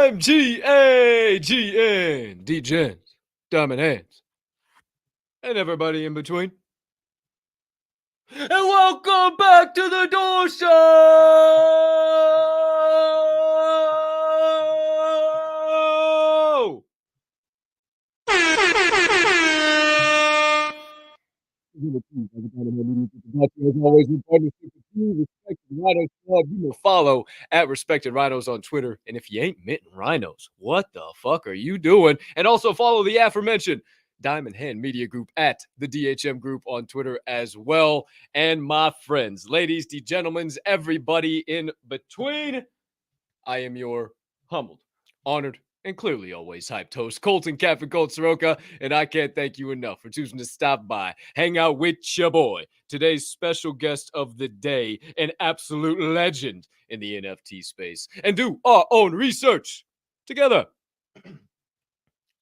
I'm GN Degens, Diamond Hands, and everybody in between. And welcome back to the Door Show! As always, in partnership with you, Respected Rhinos Club. You know, follow at Respected Rhinos on Twitter. And if you ain't mitting rhinos, what the fuck are you doing? And also follow the aforementioned Diamond Hand Media Group at the DHM Group on Twitter as well. And my friends, ladies, the gentlemen, everybody in between, I am your humbled, honored, and clearly always hyped host, Colton Captain Colt Soroka, and I can't thank you enough for choosing to stop by, hang out with your boy. Today's special guest of the day, an absolute legend in the NFT space, and do our own research together.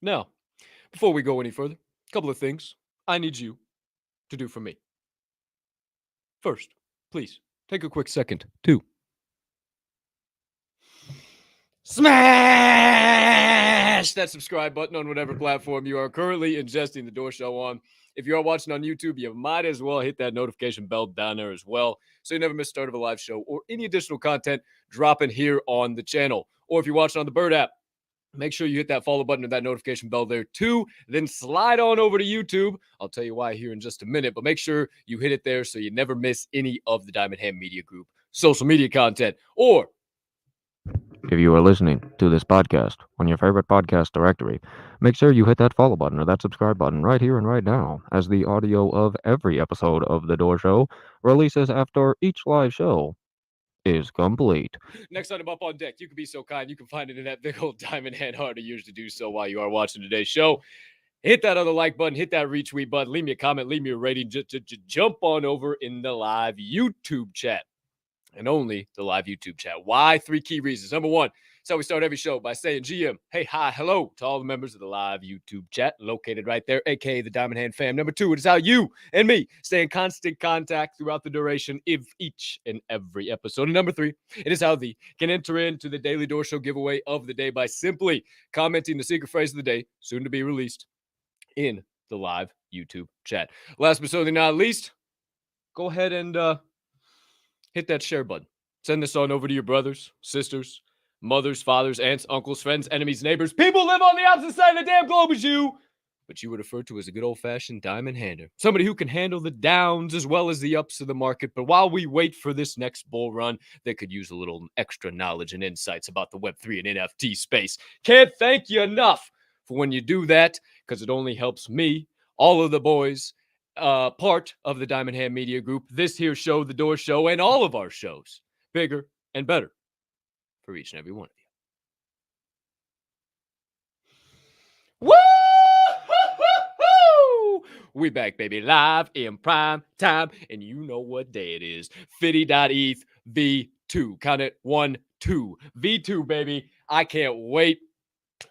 Now, before we go any further, a couple of things I need you to do for me. First, please take a quick second to smash that subscribe button on whatever platform you are currently ingesting the Door Show on. If you are watching on YouTube, you might as well hit that notification bell down there as well, so you never miss start of a live show or any additional content dropping here on the channel. Or if you're watching on the Bird app, make sure you hit that follow button and that notification bell there too. Then slide on over to YouTube. I'll tell you why here in just a minute, but make sure you hit it there so you never miss any of the Diamond Hand Media Group social media content. Or if you are listening to this podcast on your favorite podcast directory, make sure you hit that follow button or that subscribe button right here and right now, as the audio of every episode of The Door Show releases after each live show is complete. Next item up on deck, you can be so kind, you can find it in that big old diamond hand hard to use to do so while you are watching today's show. Hit that other like button, hit that retweet button, leave me a comment, leave me a rating, jump on over in the live YouTube chat. And only the live YouTube chat. Why? 3 key reasons. Number one, it's how we start every show by saying GM, hey, hi, hello to all the members of the live YouTube chat located right there, aka the Diamond Hand fam. Number two, it is how you and me stay in constant contact throughout the duration of each and every episode. And number three, it is how thee can enter into the Daily Door Show giveaway of the day by simply commenting the secret phrase of the day, soon to be released, in the live YouTube chat. Last but certainly not least, go ahead and hit that share button. Send this on over to your brothers, sisters, mothers, fathers, aunts, uncles, friends, enemies, neighbors, people who live on the opposite side of the damn globe as you, but you would refer to as a good old-fashioned diamond hander. Somebody who can handle the downs as well as the ups of the market. But while we wait for this next bull run, they could use a little extra knowledge and insights about the Web3 and NFT space. Can't thank you enough for when you do that, because it only helps me, all of the boys, part of the Diamond Hand Media Group, this here show, The Door Show, and all of our shows, bigger and better for each and every one of you. Woo! We back, baby, live in prime time, and you know what day it is. Fity.eth V2. Count it, 1, 2. V2, baby. I can't wait.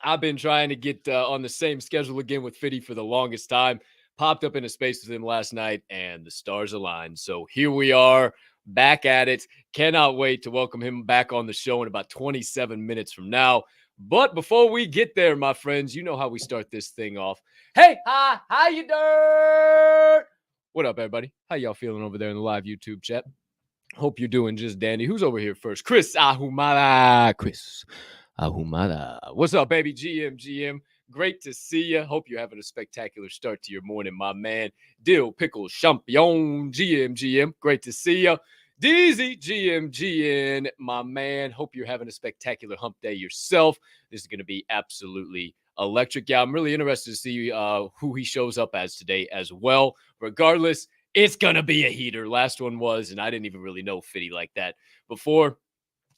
I've been trying to get on the same schedule again with Fity for the longest time. Popped up in a space with him last night, and the stars aligned. So here we are, back at it. Cannot wait to welcome him back on the show in about 27 minutes from now. But before we get there, my friends, you know how we start this thing off. Hey, hi, how you dirt? What up, everybody? How y'all feeling over there in the live YouTube chat? Hope you're doing just dandy. Who's over here first? Chris Ahumada. Chris Ahumada. What's up, baby? GM. Great to see you. Hope you're having a spectacular start to your morning, my man. Dill Pickle Champion, GM. Great to see you. DZ, GN, my man. Hope you're having a spectacular hump day yourself. This is going to be absolutely electric. Yeah, I'm really interested to see who he shows up as today as well. Regardless, it's going to be a heater. Last one was, and I didn't even really know Fity like that before.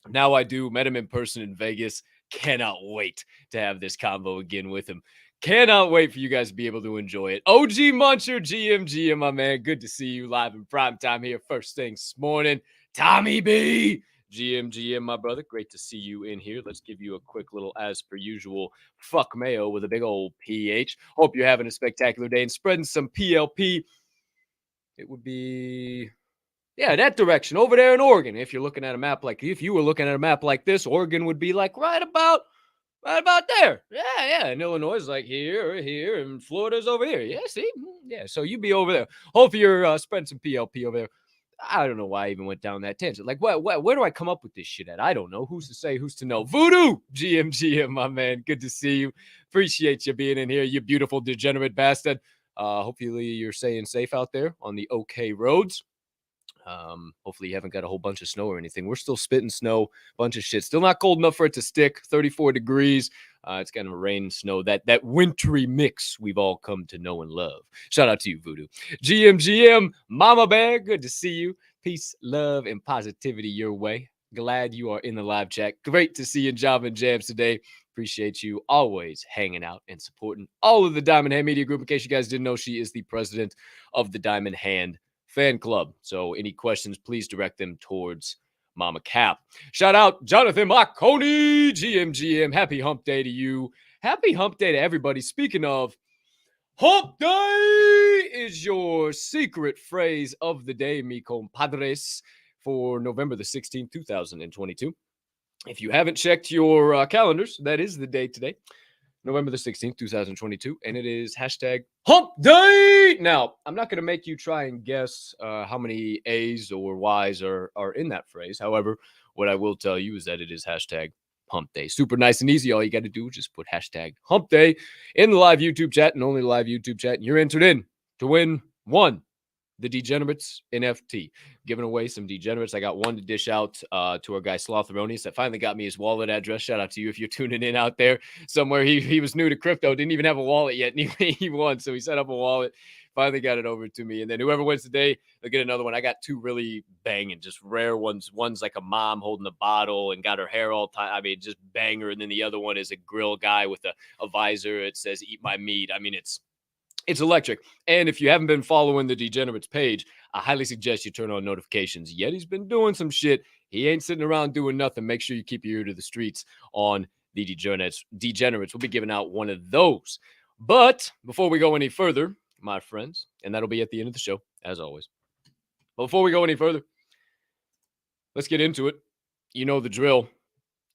Now I do. Met him in person in Vegas. Cannot wait to have this combo again with him. Cannot wait for you guys to be able to enjoy it. OG Muncher, GM, my man. Good to see you live in prime time here first thing this morning. Tommy B, GM, my brother. Great to see you in here. Let's give you a quick little, as per usual, fuck mayo with a big old PH. Hope you're having a spectacular day and spreading some PLP. It would be... yeah, that direction over there in Oregon. If you're looking at a map like, if you were looking at a map like this, Oregon would be like right about Right about there. Yeah. And Illinois is like here, and Florida's over here. Yeah, see? Yeah, so you be over there. Hopefully you're spreading some PLP over there. I don't know why I even went down that tangent. Like, where do I come up with this shit at? I don't know. Who's to say? Who's to know? Voodoo, GM, my man. Good to see you. Appreciate you being in here, you beautiful degenerate bastard. Hopefully you're staying safe out there on the okay roads. Hopefully you haven't got a whole bunch of snow or anything. We're still spitting snow, bunch of shit. Still not cold enough for it to stick. 34 degrees. It's kind of rain and snow. That wintry mix we've all come to know and love. Shout out to you, Voodoo. GM, Mama Bear, good to see you. Peace, love, and positivity your way. Glad you are in the live chat. Great to see you in Java and Jams today. Appreciate you always hanging out and supporting all of the Diamond Hand Media Group. In case you guys didn't know, she is the president of the Diamond Hand Fan Club. So any questions, please direct them towards Mama Cap. Shout out Jonathan Marconi, GM. Happy Hump Day to you. Happy Hump Day to everybody. Speaking of, Hump Day is your secret phrase of the day, mi compadres, for November the 16th, 2022. If you haven't checked your calendars, that is the day today. November the 16th, 2022, and it is hashtag Hump Day. Now, I'm not going to make you try and guess how many A's or Y's are in that phrase. However, what I will tell you is that it is hashtag Hump Day. Super nice and easy. All you got to do is just put hashtag Hump Day in the live YouTube chat and only live YouTube chat, and you're entered in to win the Degenerates NFT. Giving away some Degenerates. I got one to dish out to our guy Slotheronius that finally got me his wallet address. Shout out to you if you're tuning in out there somewhere. He was new to crypto, didn't even have a wallet yet, and he won. So he set up a wallet, finally got it over to me. And then whoever wins today, they'll get another one. I got two really banging, just rare ones. One's like a mom holding a bottle and got her hair all tied. I mean, just banger. And then the other one is a grill guy with a visor. It says, "Eat my meat." I mean, it's electric. And if you haven't been following the Degenerates page, I highly suggest you turn on notifications. Yeti's been doing some shit. He ain't sitting around doing nothing. Make sure you keep your ear to the streets on the Degenerates. We'll be giving out one of those. But before we go any further, my friends, and that'll be at the end of the show, as always. But before we go any further, let's get into it. You know the drill.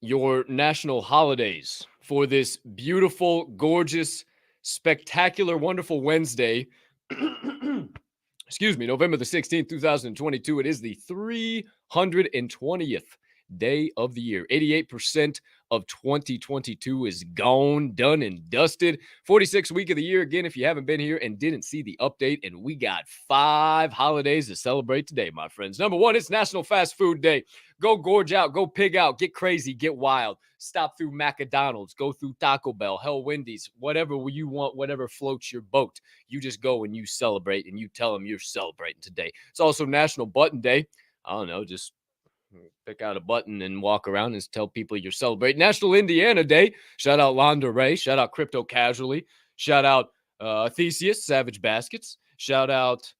Your national holidays for this beautiful, gorgeous, spectacular, wonderful Wednesday. Excuse me, November the 16th, 2022. It is the 320th day of the year. 88% of 2022 is gone, done, and dusted. 46th week of the year. Again, if you haven't been here and didn't see the update, and we got 5 holidays to celebrate today, my friends. Number 1, it's National Fast Food Day. Go gorge out, go pig out, get crazy, get wild. Stop through McDonald's, go through Taco Bell, hell, Wendy's, whatever you want, whatever floats your boat. You just go and you celebrate and you tell them you're celebrating today. It's also National Button Day. I don't know, just pick out a button and walk around and tell people you're celebrating. National Indiana Day. Shout out Londa Ray. Shout out Crypto Casually. Shout out Theseus, Savage Baskets. Shout out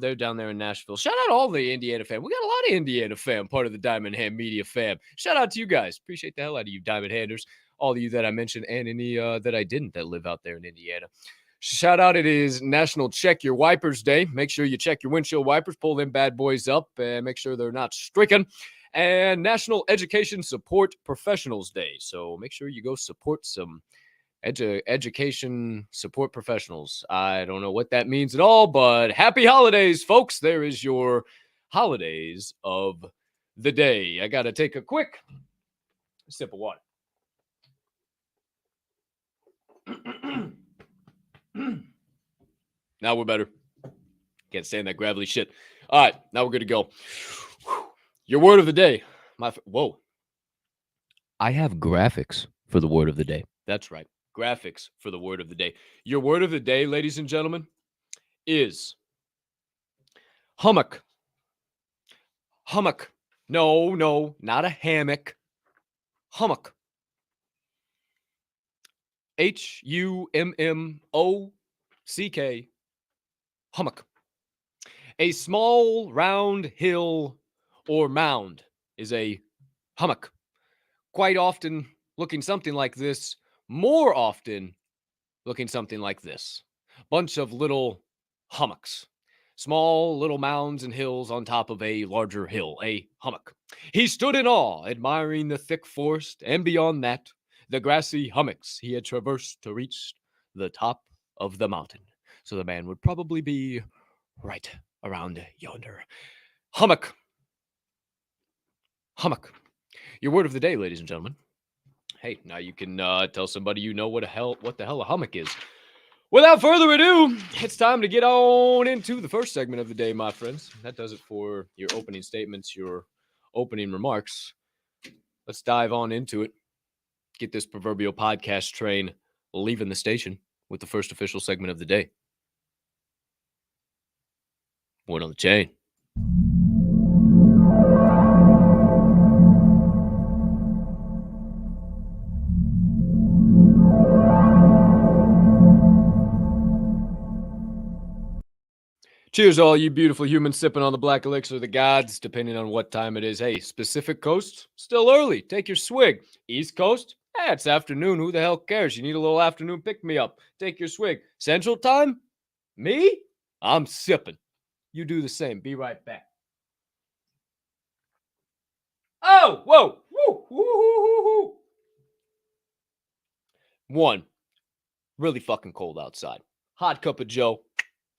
they're down there in Nashville. Shout out all the Indiana fam. We got a lot of Indiana fam, part of the Diamond Hand Media fam. Shout out to you guys. Appreciate the hell out of you Diamond Handers. All of you that I mentioned and any that I didn't that live out there in Indiana. Shout out, it is National Check Your Wipers Day. Make sure you check your windshield wipers, pull them bad boys up, and make sure they're not stricken. And National Education Support Professionals Day. So make sure you go support some education support professionals. I don't know what that means at all, but happy holidays, folks. There is your holidays of the day. I got to take a quick sip of water. Now we're better. Can't stand that gravelly shit. All right, now we're good to go. Your word of the day. Whoa. I have graphics for the word of the day. That's right. Graphics for the word of the day. Your word of the day, ladies and gentlemen, is hummock. Hummock. No, not a hammock. Hummock. HUMMOCK. Hummock. A small round hill or mound is a hummock. Quite often looking something like this. More often looking something like this. Bunch of little hummocks. Small little mounds and hills on top of a larger hill, a hummock. He stood in awe, admiring the thick forest, and beyond that, the grassy hummocks he had traversed to reach the top of the mountain. So the man would probably be right around yonder. Hummock. Hummock. Your word of the day, ladies and gentlemen. Hey, now you can tell somebody you know what the hell a hummock is. Without further ado, it's time to get on into the first segment of the day, my friends. That does it for your opening statements, your opening remarks. Let's dive on into it. Get this proverbial podcast train leaving the station with the first official segment of the day. Word on the chain. Cheers, all you beautiful humans sipping on the black elixir of the gods, depending on what time it is. Hey, Pacific Coast, still early. Take your swig. East Coast, it's afternoon. Who the hell cares? You need a little afternoon pick-me-up. Take your swig. Central Time, me? I'm sipping. You do the same. Be right back. Oh, whoa. Woo, woo, woo, woo, woo. One, really fucking cold outside. Hot cup of Joe.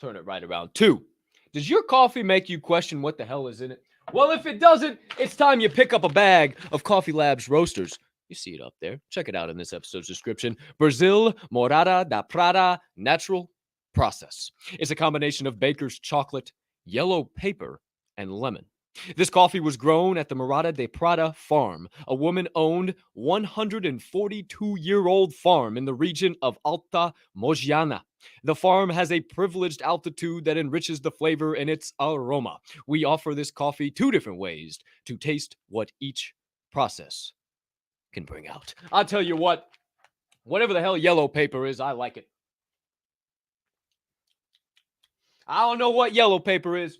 Turn it right around. Two, does your coffee make you question what the hell is in it? Well, if it doesn't, it's time you pick up a bag of Coffee Labs Roasters. You see it up there. Check it out in this episode's description. Brazil Morada da Prata Natural Process. It's a combination of baker's chocolate, yellow paper, and lemon. This coffee was grown at the Morada de Prata farm, a woman-owned 142-year-old farm in the region of Alta Mogiana. The farm has a privileged altitude that enriches the flavor and its aroma. We offer this coffee two different ways to taste what each process can bring out. I'll tell you what, whatever the hell yellow paper is, I like it. I don't know what yellow paper is,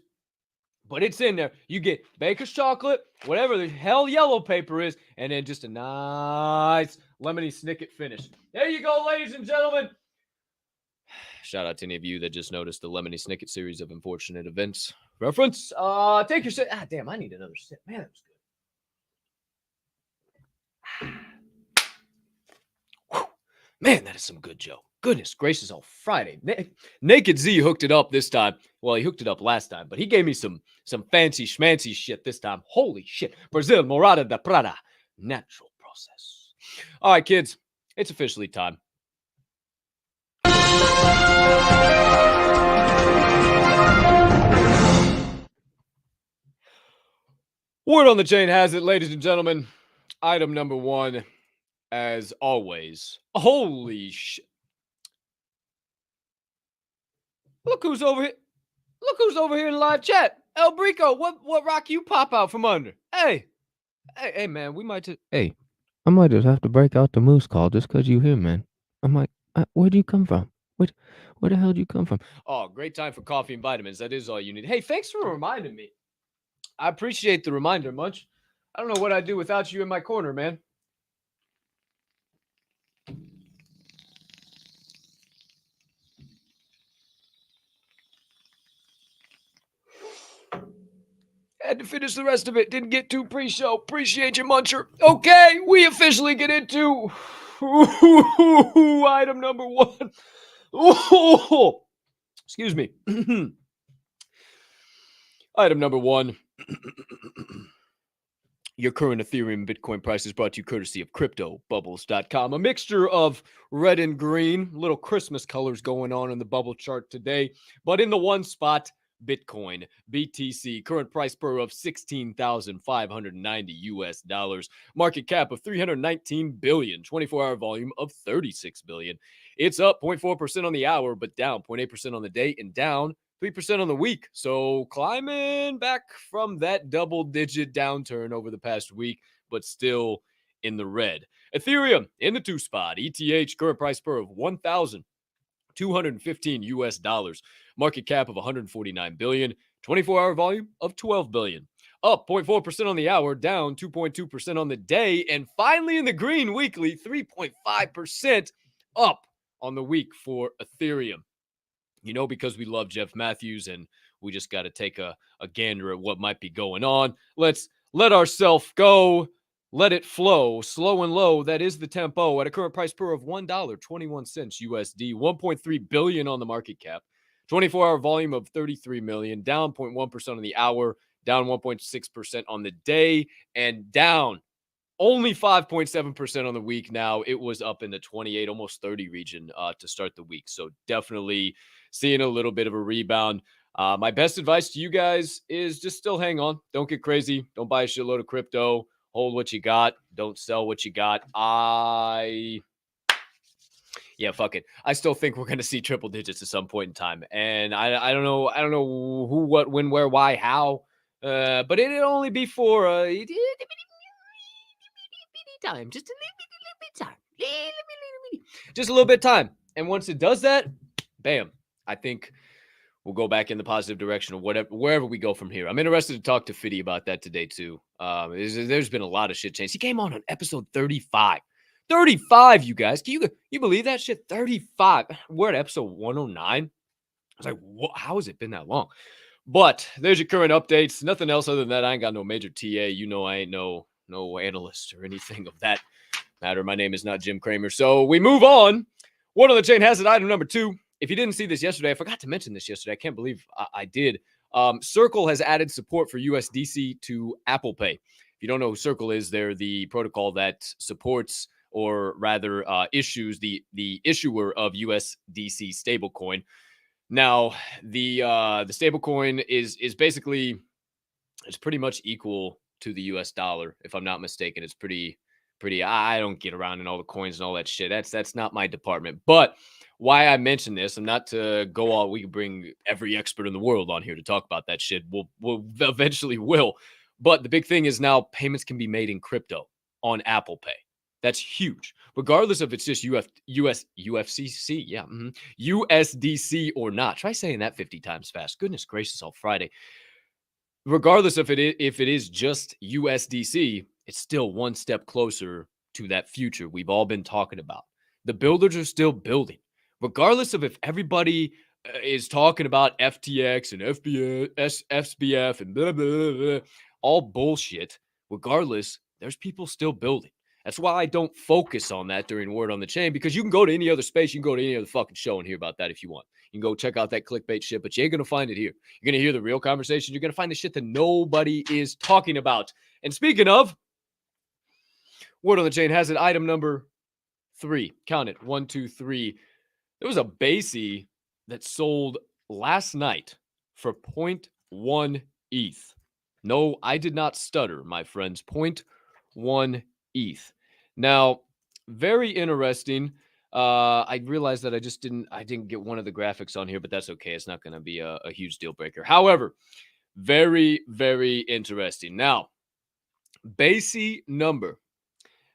but it's in there. You get baker's chocolate, whatever the hell yellow paper is, and then just a nice lemony snicket finish. There you go, ladies and gentlemen. Shout out to any of you that just noticed the Lemony Snicket series of unfortunate events. Reference. Take your sip. Damn, I need another sip. Man, that was good. Man, that is some good Joe. Goodness gracious, on Friday. Naked Z hooked it up this time. Well, he hooked it up last time, but he gave me some fancy schmancy shit this time. Holy shit. Brazil Morada da Prata. Natural process. All right, kids. It's officially time. Word on the chain has it, ladies and gentlemen. Item number one, as always. Holy shit. Look who's over here. Look who's over here in live chat. El Brico, what rock you pop out from under? Hey, man, we might just... Hey, I might just have to break out the moose call just because you here, man. I'm like, where'd you come from? Where the hell did you come from? Oh, great time for coffee and vitamins. That is all you need. Hey, thanks for reminding me. I appreciate the reminder, Munch. I don't know what I'd do without you in my corner, man. Had to finish the rest of it. Didn't get to pre-show. Appreciate you, Muncher. Okay, we officially get into item number one. Excuse me. Item number one. Your current Ethereum and Bitcoin price is brought to you courtesy of CryptoBubbles.com. A mixture of red and green, little Christmas colors going on in the bubble chart today. But in the one spot, Bitcoin, BTC, current price per of $16,590 market cap of 319 billion, 24-hour volume of 36 billion. It's up 0.4% on the hour, but down 0.8% on the day and down 3% on the week. So climbing back from that double-digit downturn over the past week, but still in the red. Ethereum in the two spot, ETH, current price per of $1,215 market cap of 149 billion, 24-hour volume of 12 billion. Up 0.4% on the hour, down 2.2% on the day, and finally in the green weekly, 3.5% up on the week for Ethereum. You know, because we love Jeff Matthews and we just got to take a gander at what might be going on. Let's let ourselves go. let it flow, slow and low. That is the tempo at a current price per of $1.21 USD, 1.3 billion on the market cap, 24-hour volume of 33 million, down 0.1% on the hour, down 1.6% on the day, and down only 5.7% on the week. Now it was up in the 28, almost 30 region to start the week. So definitely seeing a little bit of a rebound. My best advice to you guys is just still hang on. Don't get crazy. Don't buy a shitload of crypto. Hold what you got. Don't sell what you got. Yeah, fuck it. I still think we're going to see triple digits at some point in time. And I don't know. I don't know who, what, when, where, why, how. But it'll only be for time. Just a little bit time. Just a little bit of time. And once it does that, bam, I think we'll go back in the positive direction of wherever we go from here. I'm interested to talk to Fity about that today too. There's been a lot of shit change. He came on episode 35. 35, you guys. Can you believe that shit? 35. We're at episode 109. I was like, what? How has it been that long? But there's your current updates. Nothing else other than that. I ain't got no major TA. You know I ain't no analyst or anything of that matter. My name is not Jim Cramer. So we move on. One on the chain has it. Item number 2. If you didn't see this yesterday, I forgot to mention this yesterday. I can't believe I did. Circle has added support for USDC to Apple Pay. If you don't know who Circle is, they're the protocol that supports, or rather issues, the issuer of USDC stablecoin. Now, the stablecoin is basically, it's pretty much equal to the US dollar, if I'm not mistaken. It's pretty. I don't get around in all the coins and all that shit. That's not my department. But why I mention this, I'm not to go all. We can bring every expert in the world on here to talk about that shit. We'll eventually will. But the big thing is now payments can be made in crypto on Apple Pay. That's huge, regardless if it's just USDC, USDC or not. Try saying that 50 times fast. Goodness gracious, all Friday. Regardless if it is just USDC, it's still one step closer to that future we've all been talking about. The builders are still building, regardless of if everybody is talking about FTX and SBF and blah, blah, blah, blah, all bullshit. Regardless, there's people still building. That's why I don't focus on that during Word on the Chain, because you can go to any other space. You can go to any other fucking show and hear about that if you want. You can go check out that clickbait shit, but you ain't going to find it here. You're going to hear the real conversation. You're going to find the shit that nobody is talking about. And speaking of, Word on the Chain has it. Item number 3. Count it. 1, 2, 3. There was a Basie that sold last night for 0.1 ETH. No, I did not stutter, my friends. 0.1 ETH. Now, very interesting. I realized that I didn't get one of the graphics on here, but that's okay. It's not going to be a huge deal breaker. However, very, very interesting. Now, Basie number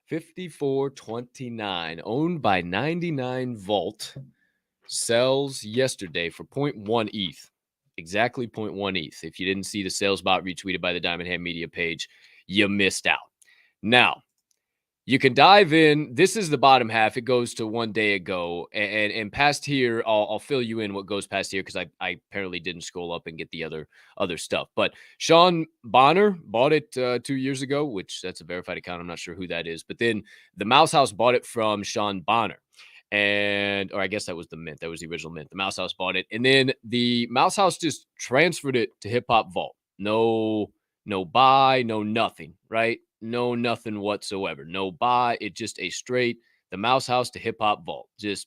5429, owned by 99 Vault, sells yesterday for 0.1 ETH. Exactly 0.1 ETH. If you didn't see the sales bot retweeted by the Diamond Hand Media page, you missed out. Now, you can dive in. This is the bottom half. It goes to 1 day ago. And past here, I'll fill you in what goes past here, because I apparently didn't scroll up and get the other stuff. But Sean Bonner bought it 2 years ago, which that's a verified account. I'm not sure who that is. But then the Mouse House bought it from Sean Bonner. Or I guess that was the mint. That was the original mint. The Mouse House bought it. And then the Mouse House just transferred it to Hip Hop Vault. No buy, no nothing, right? No nothing whatsoever. No buy. It just a straight, the Mouse House to Hip Hop Vault. Just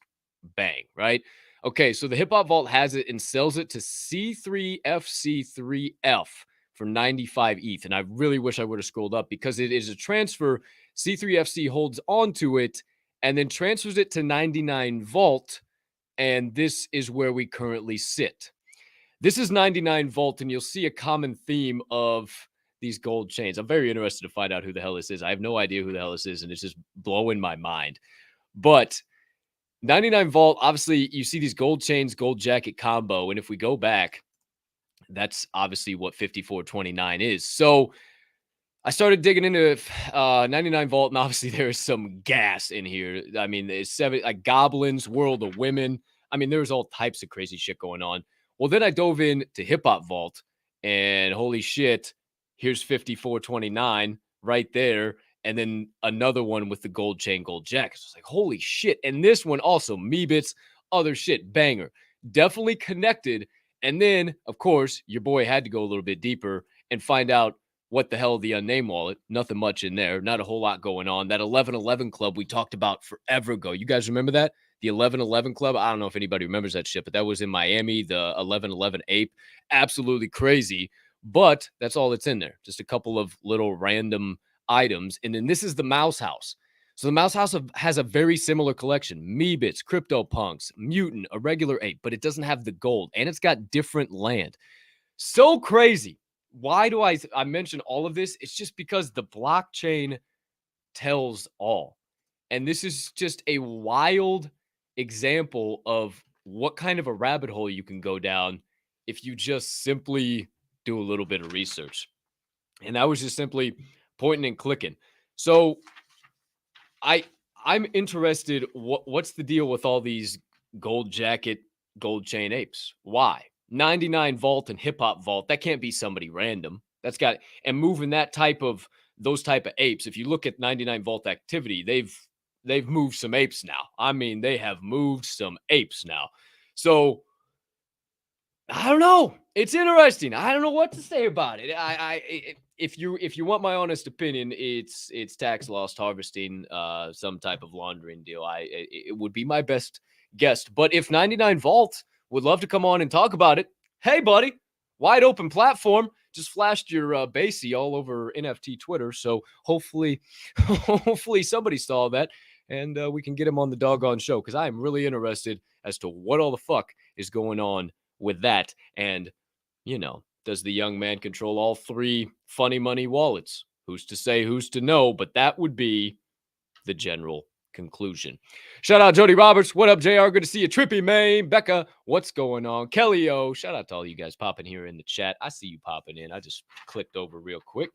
bang, right? Okay, so the Hip Hop Vault has it and sells it to C3FC3F for 95 ETH. And I really wish I would have scrolled up, because it is a transfer. C3FC holds onto it and then transfers it to 99 Vault. And this is where we currently sit. This is 99 Vault, and you'll see a common theme of these gold chains. I'm very interested to find out who the hell this is. I have no idea who the hell this is, and it's just blowing my mind. But 99 Vault, obviously, you see these gold chains, gold jacket combo. And if we go back, that's obviously what 5429 is. So I started digging into 99 Vault, and obviously there is some gas in here. I mean, it's like goblins, world of women. I mean, there's all types of crazy shit going on. Well, then I dove in to Hip Hop Vault, and holy shit, here's 5429 right there. and then another one with the gold chain, gold jacket. So it's like, holy shit. And this one also, Meebits, other shit, banger. Definitely connected. And then, of course, your boy had to go a little bit deeper and find out what the hell the unnamed wallet. Nothing much in there. Not a whole lot going on. That 1111 club we talked about forever ago. You guys remember that? The 1111 club. I don't know if anybody remembers that shit, but that was in Miami, the 1111 ape. Absolutely crazy. But that's all that's in there. Just a couple of little random items. And then this is the Mouse House. So the Mouse House has a very similar collection. Meebits, CryptoPunks, Mutant, a regular ape, but it doesn't have the gold. And it's got different land. So crazy. Why do I mention all of this? It's just because the blockchain tells all. And this is just a wild example of what kind of a rabbit hole you can go down if you just simply do a little bit of research. And that was just simply pointing and clicking. So I'm interested. What's the deal with all these gold jacket, gold chain apes? Why? 99 Vault and Hip Hop Vault. That can't be somebody random. That's got, and moving those type of apes. If you look at 99 Vault activity, they've moved some apes now. I mean, they have moved some apes now. So I don't know. It's interesting. I don't know what to say about it. If you want my honest opinion, it's tax loss harvesting, some type of laundering deal. It would be my best guess. But if 99 Vault would love to come on and talk about it, hey buddy, wide open platform. Just flashed your Basie all over NFT Twitter. So hopefully somebody saw that and we can get him on the doggone show because I am really interested as to what all the fuck is going on with that. And, does the young man control all three funny money wallets? Who's to say, who's to know? But that would be the general conclusion. Shout out Jody Roberts. What up, JR? Good to see you. Trippy May. Becca, what's going on? Kelly O. Shout out to all you guys popping here in the chat. I see you popping in. I just clicked over real quick.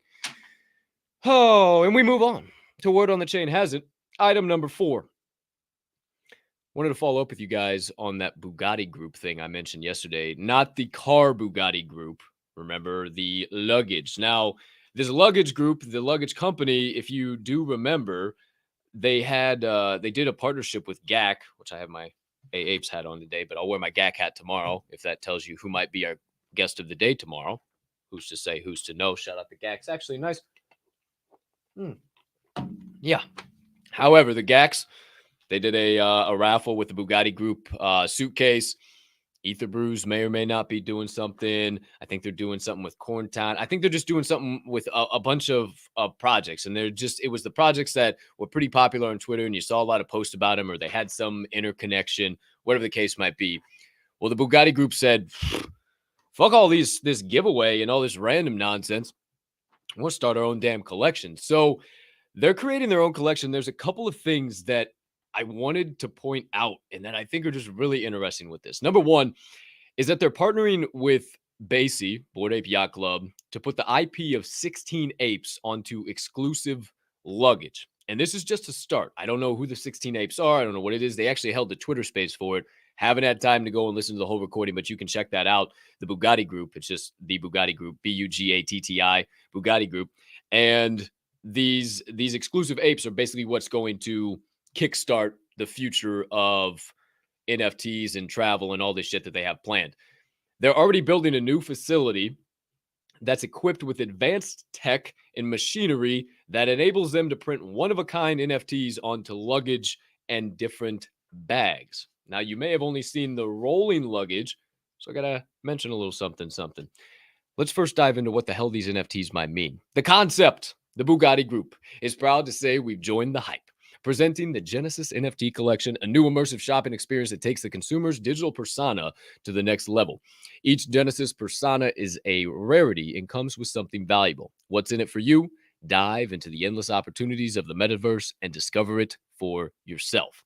Oh, and we move on to Word on the Chain has it. Item number 4. Wanted to follow up with you guys on that Bugatti group thing I mentioned yesterday. Not the car Bugatti group. Remember, the luggage. Now, this luggage group, the luggage company, if you do remember, they did a partnership with GAC, which I have my AApes hat on today, but I'll wear my GAC hat tomorrow if that tells you who might be our guest of the day tomorrow. Who's to say, who's to know? Shout out to GAC. It's actually nice. Yeah. However, the GACs, they did a raffle with the Bugatti Group suitcase. Ether Brews may or may not be doing something. I think they're doing something with Corntown. I think they're just doing something with a bunch of projects. And it was the projects that were pretty popular on Twitter and you saw a lot of posts about them or they had some interconnection, whatever the case might be. Well, the Bugatti Group said, fuck all this giveaway and all this random nonsense. We'll start our own damn collection. So they're creating their own collection. There's a couple of things that I wanted to point out and that I think are just really interesting with this. Number one is that they're partnering with Basie, Bored Ape Yacht Club, to put the IP of 16 apes onto exclusive luggage. And this is just a start. I don't know who the 16 apes are. I don't know what it is. They actually held the Twitter space for it. Haven't had time to go and listen to the whole recording, but you can check that out. The Bugatti Group. It's just the Bugatti Group, Bugatti, Bugatti Group. And these exclusive apes are basically what's going to kickstart the future of NFTs and travel and all this shit that they have planned. They're already building a new facility that's equipped with advanced tech and machinery that enables them to print one-of-a-kind NFTs onto luggage and different bags. Now, you may have only seen the rolling luggage, so I got to mention a little something. Let's first dive into what the hell these NFTs might mean. The concept, the Bugatti Group, is proud to say we've joined the hype. Presenting the Genesis NFT Collection, a new immersive shopping experience that takes the consumer's digital persona to the next level. Each Genesis persona is a rarity and comes with something valuable. What's in it for you? Dive into the endless opportunities of the metaverse and discover it for yourself.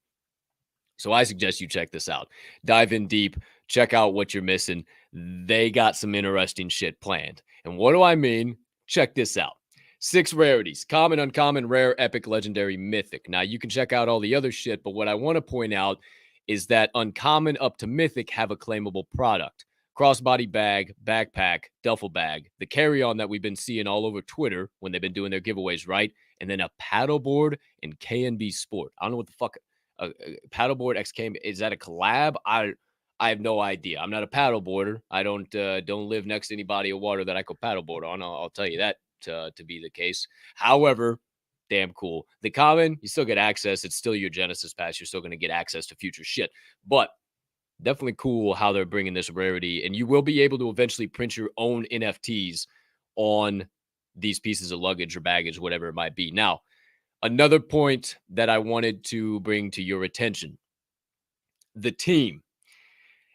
So I suggest you check this out. Dive in deep, check out what you're missing. They got some interesting shit planned. And what do I mean? Check this out. 6 rarities: common, uncommon, rare, epic, legendary, mythic. Now, you can check out all the other shit, but what I want to point out is that uncommon up to mythic have a claimable product. crossbody bag, backpack, duffel bag, the carry-on that we've been seeing all over Twitter when they've been doing their giveaways, right? And then a paddleboard and KNB Sport. I don't know what the fuck paddleboard X KNB is. That a collab? I have no idea. I'm not a paddleboarder. I don't live next to any body of water that I could paddleboard on. I'll tell you that to be the case. However, damn cool. The common, you still get access. It's still your Genesis pass. You're still going to get access to future shit. But definitely cool how they're bringing this rarity. And you will be able to eventually print your own NFTs on these pieces of luggage or baggage, whatever it might be. Now, another point that I wanted to bring to your attention, the team.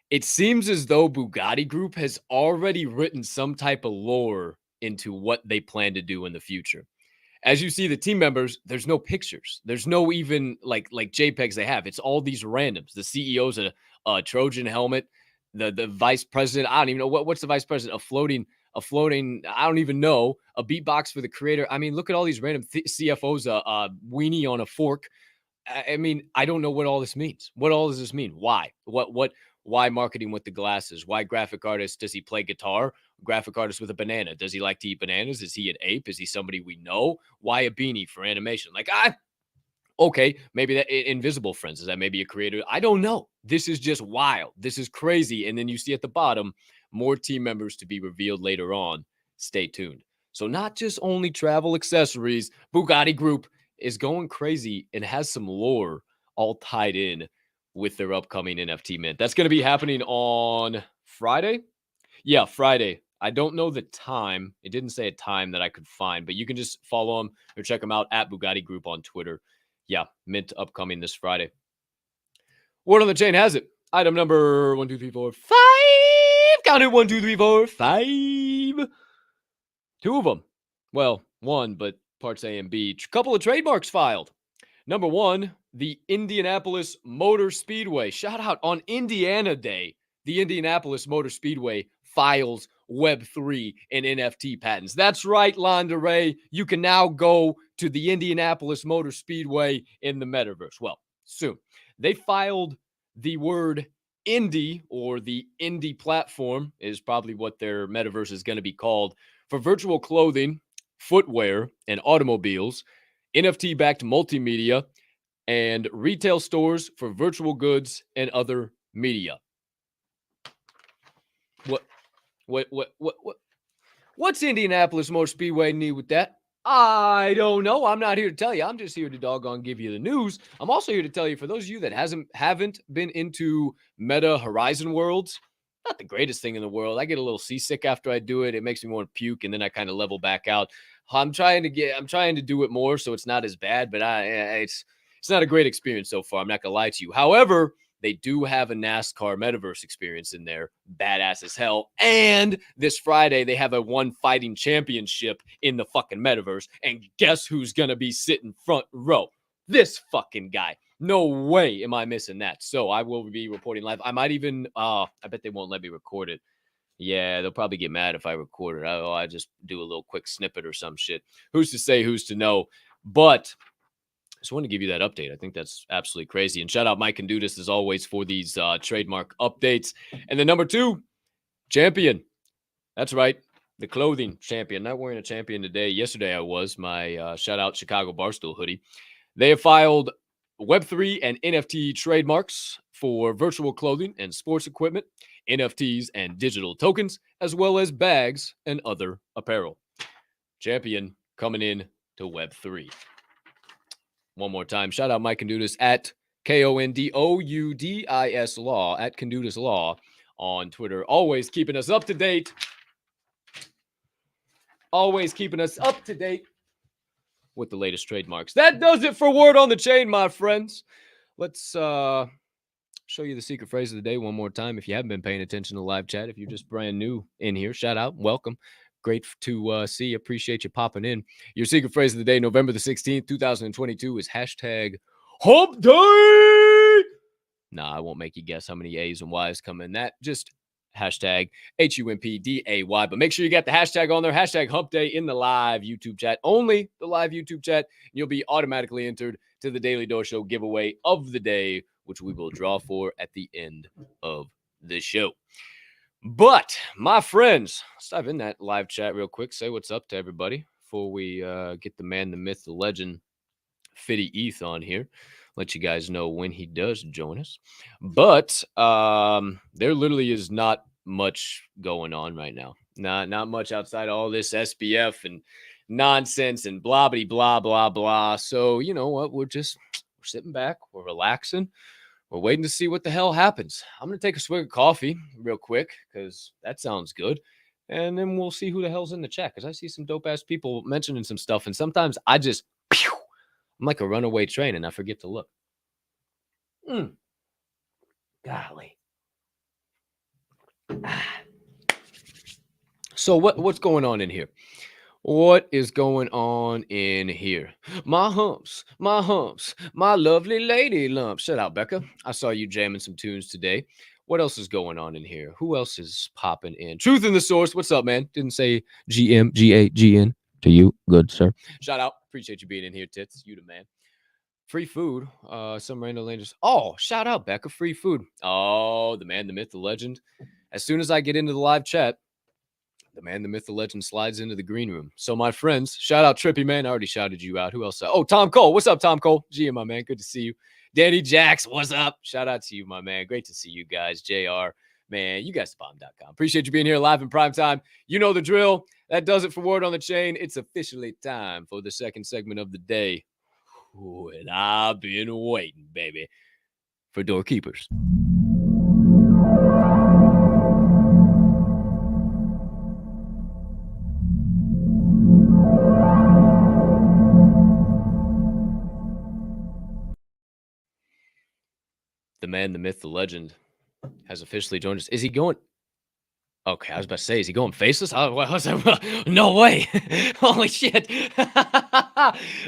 It seems as though Bugatti Group has already written some type of lore into what they plan to do in the future. As you see, the team members, there's no pictures. There's no even like JPEGs they have. It's all these randoms. The CEO's a Trojan helmet. The vice president, I don't even know what's the vice president. A floating, I don't even know. A beatbox for the creator. I mean, look at all these random CFOs. A weenie on a fork. I mean, I don't know what all this means. What all does this mean? Why? Why marketing with the glasses? Why graphic artist? Does he play guitar? Graphic artist with a banana. Does he like to eat bananas? Is he an ape? Is he somebody we know? Why a beanie for animation? Like, okay, maybe that Invisible Friends. Is that maybe a creator? I don't know. This is just wild. This is crazy. And then you see at the bottom, more team members to be revealed later on. Stay tuned. So not just only travel accessories, Bugatti Group is going crazy and has some lore all tied in with their upcoming NFT mint. That's going to be happening on Friday. Yeah, Friday. I don't know the time. It didn't say a time that I could find, but you can just follow them or check them out at Bugatti Group on Twitter. Yeah, mint upcoming this Friday. Word on the chain has it. Item number 1, 2, 3, 4, 5. Count it 1, 2, 3, 4, 5. Two of them. Well, one, but parts A and B. Couple of trademarks filed. Number one, the Indianapolis Motor Speedway. Shout out on Indiana Day. The Indianapolis Motor Speedway files Web3 and NFT patents. That's right, Londa Ray. You can now go to the Indianapolis Motor Speedway in the metaverse. Well, soon. They filed the word Indy, or the Indy platform is probably what their metaverse is going to be called, for virtual clothing, footwear, and automobiles, NFT-backed multimedia, and retail stores for virtual goods and other media. What's Indianapolis Motor Speedway need with that? I don't know. I'm not here to tell you. I'm just here to doggone give you the news. I'm also here to tell you, for those of you that haven't been into Meta Horizon Worlds, not the greatest thing in the world. I get a little seasick after I do it. It makes me want to puke, and then I kind of level back out. I'm trying to do it more so it's not as bad, but it's not a great experience so far. I'm not gonna lie to you. However, they do have a NASCAR metaverse experience in there, badass as hell. And this Friday, they have a one fighting championship in the fucking metaverse. And guess who's gonna be sitting front row? This fucking guy. No way am I missing that. So I will be reporting live. I might even, I bet they won't let me record it. Yeah, they'll probably get mad if I record it. I just do a little quick snippet or some shit. Who's to say, who's to know? But I just want to give you that update. I think that's absolutely crazy. And shout out Mike and Dudis as always for these trademark updates. And then number 2, champion. That's right. The clothing champion. Not wearing a champion today. Yesterday I was. My shout out Chicago Barstool hoodie. They have filed Web3 and NFT trademarks for virtual clothing and sports equipment, NFTs and digital tokens, as well as bags and other apparel. Champion coming in to Web3. One more time, shout out Mike Kandudis at KONDOUDIS Law, at Kandudis Law on Twitter. Always keeping us up to date. Always keeping us up to date with the latest trademarks. That does it for Word on the Chain, my friends. Let's show you the secret phrase of the day one more time. If you haven't been paying attention to live chat, if you're just brand new in here, shout out, welcome. Great to see you. Appreciate you popping in. Your secret phrase of the day, November the 16th, 2022, is hashtag Hump Day. Nah, I won't make you guess how many A's and Y's come in that. Just hashtag HUMPDAY. But make sure you get the hashtag on there, hashtag Hump Day, in the live YouTube chat. Only the live YouTube chat. And you'll be automatically entered to the Daily Door Show giveaway of the day, which we will draw for at the end of the show. But my friends, let's dive in that live chat real quick. Say what's up to everybody before we get the man, the myth, the legend, Fity.eth on here. Let you guys know when he does join us. But there literally is not much going on right now. Not much outside all this SBF and nonsense and blah blah blah blah. So you know what? We're sitting back, we're relaxing, we're waiting to see what the hell happens. I'm gonna take a swig of coffee real quick because that sounds good. And then we'll see who the hell's in the chat. Because I see some dope ass people mentioning some stuff. And sometimes I'm like a runaway train and I forget to look. Golly. So what's going on in here? What is going on in here? My humps, my lovely lady lumps. Shut out, Becca. I saw you jamming some tunes today. What else is going on in here? Who else is popping in? Truth in the Source. What's up, man? Didn't say GMGAGN To you, good sir. Shout out. Appreciate you being in here, Tits. You the man. Free food. Some random landers. Oh, shout out, Becca. Free food. Oh, the man, the myth, the legend. As soon as I get into the live chat, the man, the myth, the legend slides into the green room. So, my friends, shout out Trippy, man. I already shouted you out. Who else? Oh, Tom Cole. What's up, Tom Cole? GM, my man. Good to see you. Danny Jax, what's up? Shout out to you, my man. Great to see you guys. JR, man, you guys bomb.com. Appreciate you being here live in prime time. You know the drill. That does it for Word on the Chain. It's officially time for the second segment of the day. Ooh, and I've been waiting, baby, for Doorkeepers. The man, the myth, the legend has officially joined us. Is he going? Okay, I was about to say, is he going faceless? No way. Holy shit.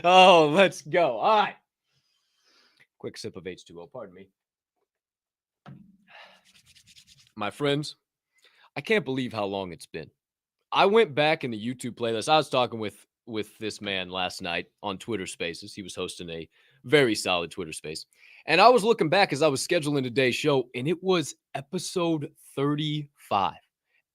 Oh, let's go. All right. Quick sip of H2O. Pardon me. My friends, I can't believe how long it's been. I went back in the YouTube playlist. I was talking with this man last night on Twitter Spaces. He was hosting a very solid Twitter space. And I was looking back as I was scheduling today's show, and it was episode 35.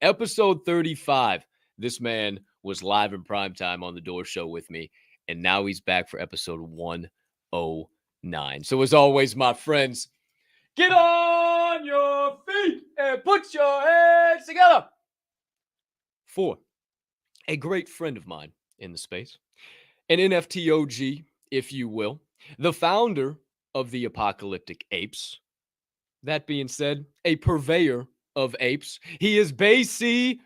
Episode 35. This man was live in prime time on the Door Show with me, and now he's back for episode 109. So as always, my friends, get on your feet and put your hands together for a great friend of mine in the space, an NFT OG, if you will, the founder of the Apocalyptic Apes. That being said, a purveyor of apes. He is Basie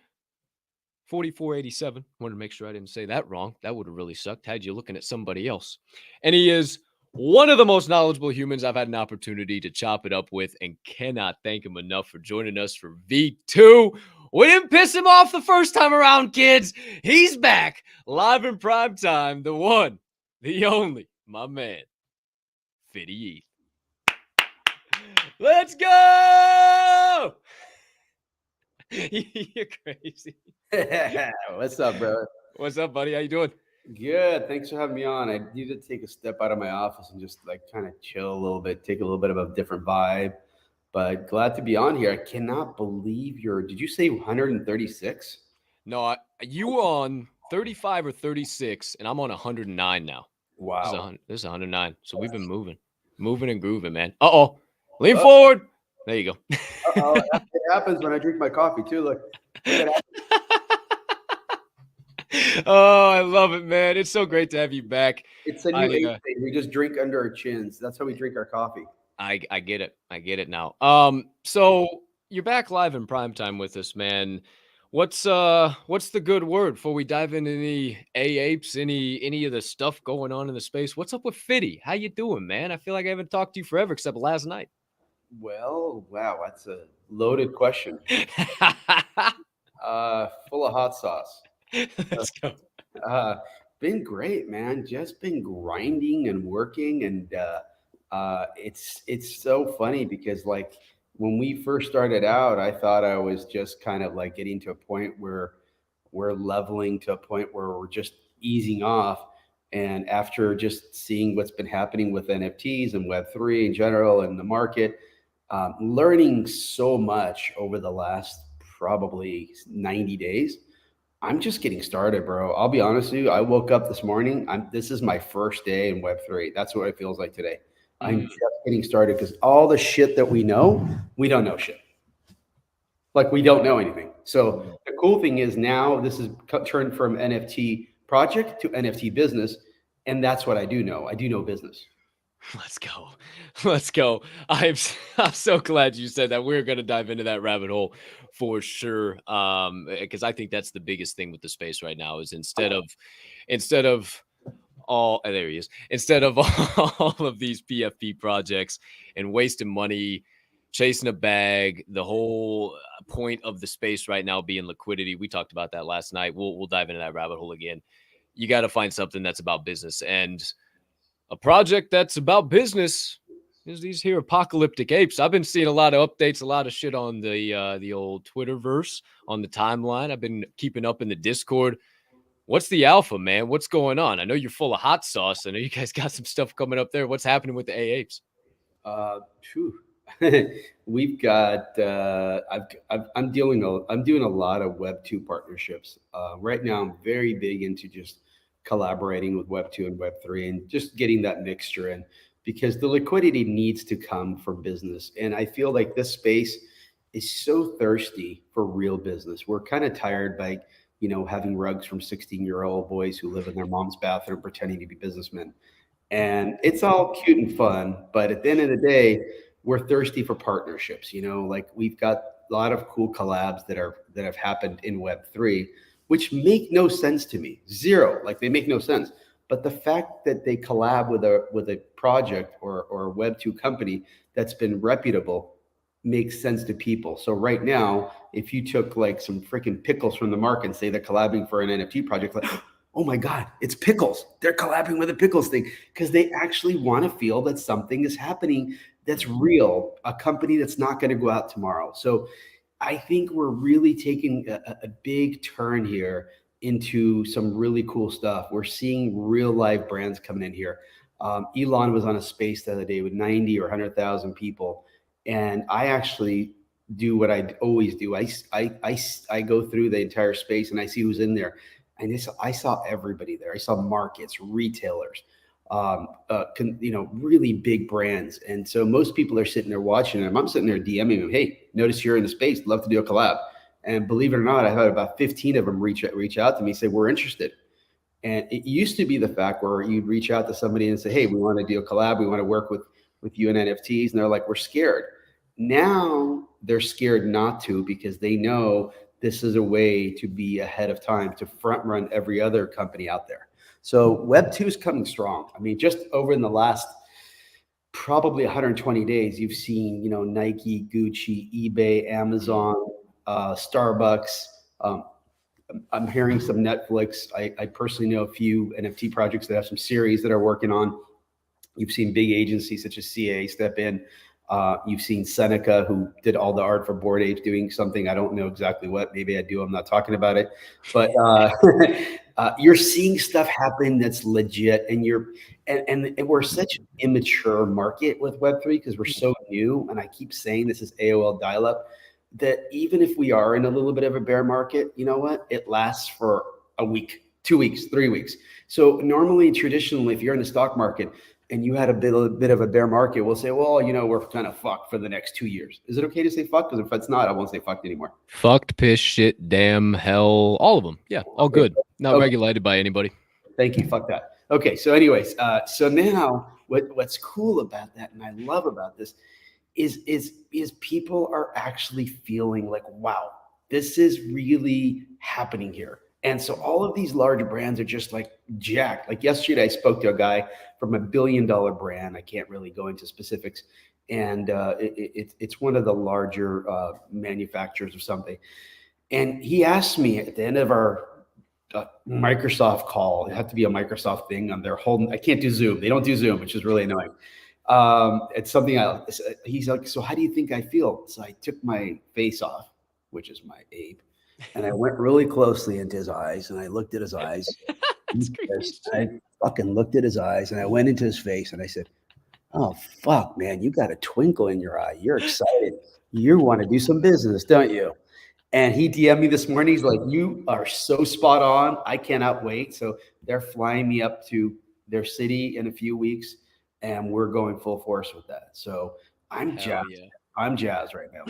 4487. Wanted to make sure I didn't say that wrong. That would have really sucked had you looking at somebody else. And he is one of the most knowledgeable humans I've had an opportunity to chop it up with, and cannot thank him enough for joining us for V2. We didn't piss him off the first time around, kids. He's back live in prime time. The one, the only, my man, Fity. Let's go! You're crazy. What's up, bro? What's up, buddy? How you doing? Good. Thanks for having me on. I needed to take a step out of my office and just like kind of chill a little bit, take a little bit of a different vibe. But glad to be on here. I cannot believe did you say 136? No, you were on 35 or 36, and I'm on 109 now. Wow. This is 109. So we've been moving and grooving, man. Uh-oh. Lean forward. There you go. It happens when I drink my coffee too. Look. Oh, I love it, man. It's so great to have you back. It's a new thing. We just drink under our chins. That's how we drink our coffee. I get it. I get it now. So you're back live in prime time with us, man. What's the good word before we dive into any AApes, any of the stuff going on in the space? What's up with Fity? How you doing, man? I feel like I haven't talked to you forever except last night. Well, wow, that's a loaded question. Full of hot sauce. Let's go. Been great, man. Just been grinding and working, and it's so funny because like when we first started out, I thought I was just kind of like getting to a point where we're leveling to a point where we're just easing off. And after just seeing what's been happening with NFTs and Web3 in general and the market, learning so much over the last probably 90 days. I'm just getting started, bro. I'll be honest with you. I woke up this morning. This is my first day in Web3. That's what it feels like today. I'm just getting started because all the shit that we know, we don't know shit. Like we don't know anything. So the cool thing is now this is turned from NFT project to NFT business. And that's what I do know. I do know business. Let's go. Let's go. I'm so glad you said that. We're going to dive into that rabbit hole for sure. Because I think that's the biggest thing with the space right now is instead of all, there he is, instead of all of these PFP projects and wasting money, chasing a bag, the whole point of the space right now being liquidity. We talked about that last night. We'll dive into that rabbit hole again. You got to find something that's about business, and a project that's about business is these here Apocalyptic Apes. I've been seeing a lot of updates, a lot of shit on the old Twitterverse, on the timeline. I've been keeping up in the Discord. What's the alpha, man? What's going on? I know you're full of hot sauce. I know you guys got some stuff coming up there. What's happening with the AApes? We've got. I'm doing a lot of Web2 partnerships right now. I'm very big into just collaborating with Web2 and Web3 and just getting that mixture in because the liquidity needs to come from business. And I feel like this space is so thirsty for real business. We're kind of tired by, having rugs from 16-year-old boys who live in their mom's bathroom pretending to be businessmen. And it's all cute and fun. But at the end of the day, we're thirsty for partnerships. Like we've got a lot of cool collabs that have happened in Web3, which make no sense to me. Zero, like they make no sense. But the fact that they collab with a project or a Web2 company that's been reputable makes sense to people. So right now, if you took like some freaking pickles from the market and say they're collabing for an NFT project, like, oh my God, it's pickles. They're collabing with a pickles thing because they actually want to feel that something is happening that's real, a company that's not going to go out tomorrow. So I think we're really taking a big turn here into some really cool stuff. We're seeing real live brands coming in here. Elon was on a space the other day with 90 or 100,000 people. And I actually do what I always do. I go through the entire space and I see who's in there. And I saw everybody there. I saw markets, retailers, really big brands. And so most people are sitting there watching them. I'm sitting there DMing them, hey, notice you're in the space, love to do a collab. And believe it or not, I've had about 15 of them reach out to me, say, we're interested. And it used to be the fact where you'd reach out to somebody and say, hey, we want to do a collab. We want to work with you in NFTs. And they're like, we're scared. Now they're scared not to because they know this is a way to be ahead of time, to front run every other company out there. So Web2 is coming strong. I mean, just over in the last probably 120 days, you've seen, Nike, Gucci, eBay, Amazon, Starbucks. I'm hearing some Netflix. I personally know a few NFT projects that have some series that are working on. You've seen big agencies such as CA step in. You've seen Seneca, who did all the art for Bored Apes, doing something. I don't know exactly what. Maybe I do. I'm not talking about it. But you're seeing stuff happen that's legit. And we're such an immature market with Web3 because we're so new. And I keep saying this is AOL dial-up, that even if we are in a little bit of a bear market, you know what? It lasts for a week, 2 weeks, 3 weeks. So normally, traditionally, if you're in the stock market, and you had a bit of a bear market, we'll say, well, we're kind of fucked for the next 2 years. Is it okay to say fuck? Because if it's not, I won't say fucked anymore. Fucked, piss, shit, damn, hell, all of them. Yeah, all good. Not regulated by anybody. Thank you. Fuck that. Okay. So anyways, so now what's cool about that, and I love about this, is people are actually feeling like, wow, this is really happening here. And so all of these large brands are just like jacked. Like yesterday, I spoke to a guy from $1 billion brand. I can't really go into specifics. And it's one of the larger manufacturers of something. And he asked me at the end of our Microsoft call, it had to be a Microsoft thing on their whole, I can't do Zoom. They don't do Zoom, which is really annoying. It's something he's like, so how do you think I feel? So I took my face off, which is my ape. And I went really closely into his eyes and I looked at his eyes. I fucking looked at his eyes and I went into his face and I said, oh, fuck, man, you got a twinkle in your eye. You're excited. You want to do some business, don't you? And he DM'd me this morning. He's like, you are so spot on. I cannot wait. So they're flying me up to their city in a few weeks, and we're going full force with that. So I'm Hell jazzed. yeah. I'm jazzed right now.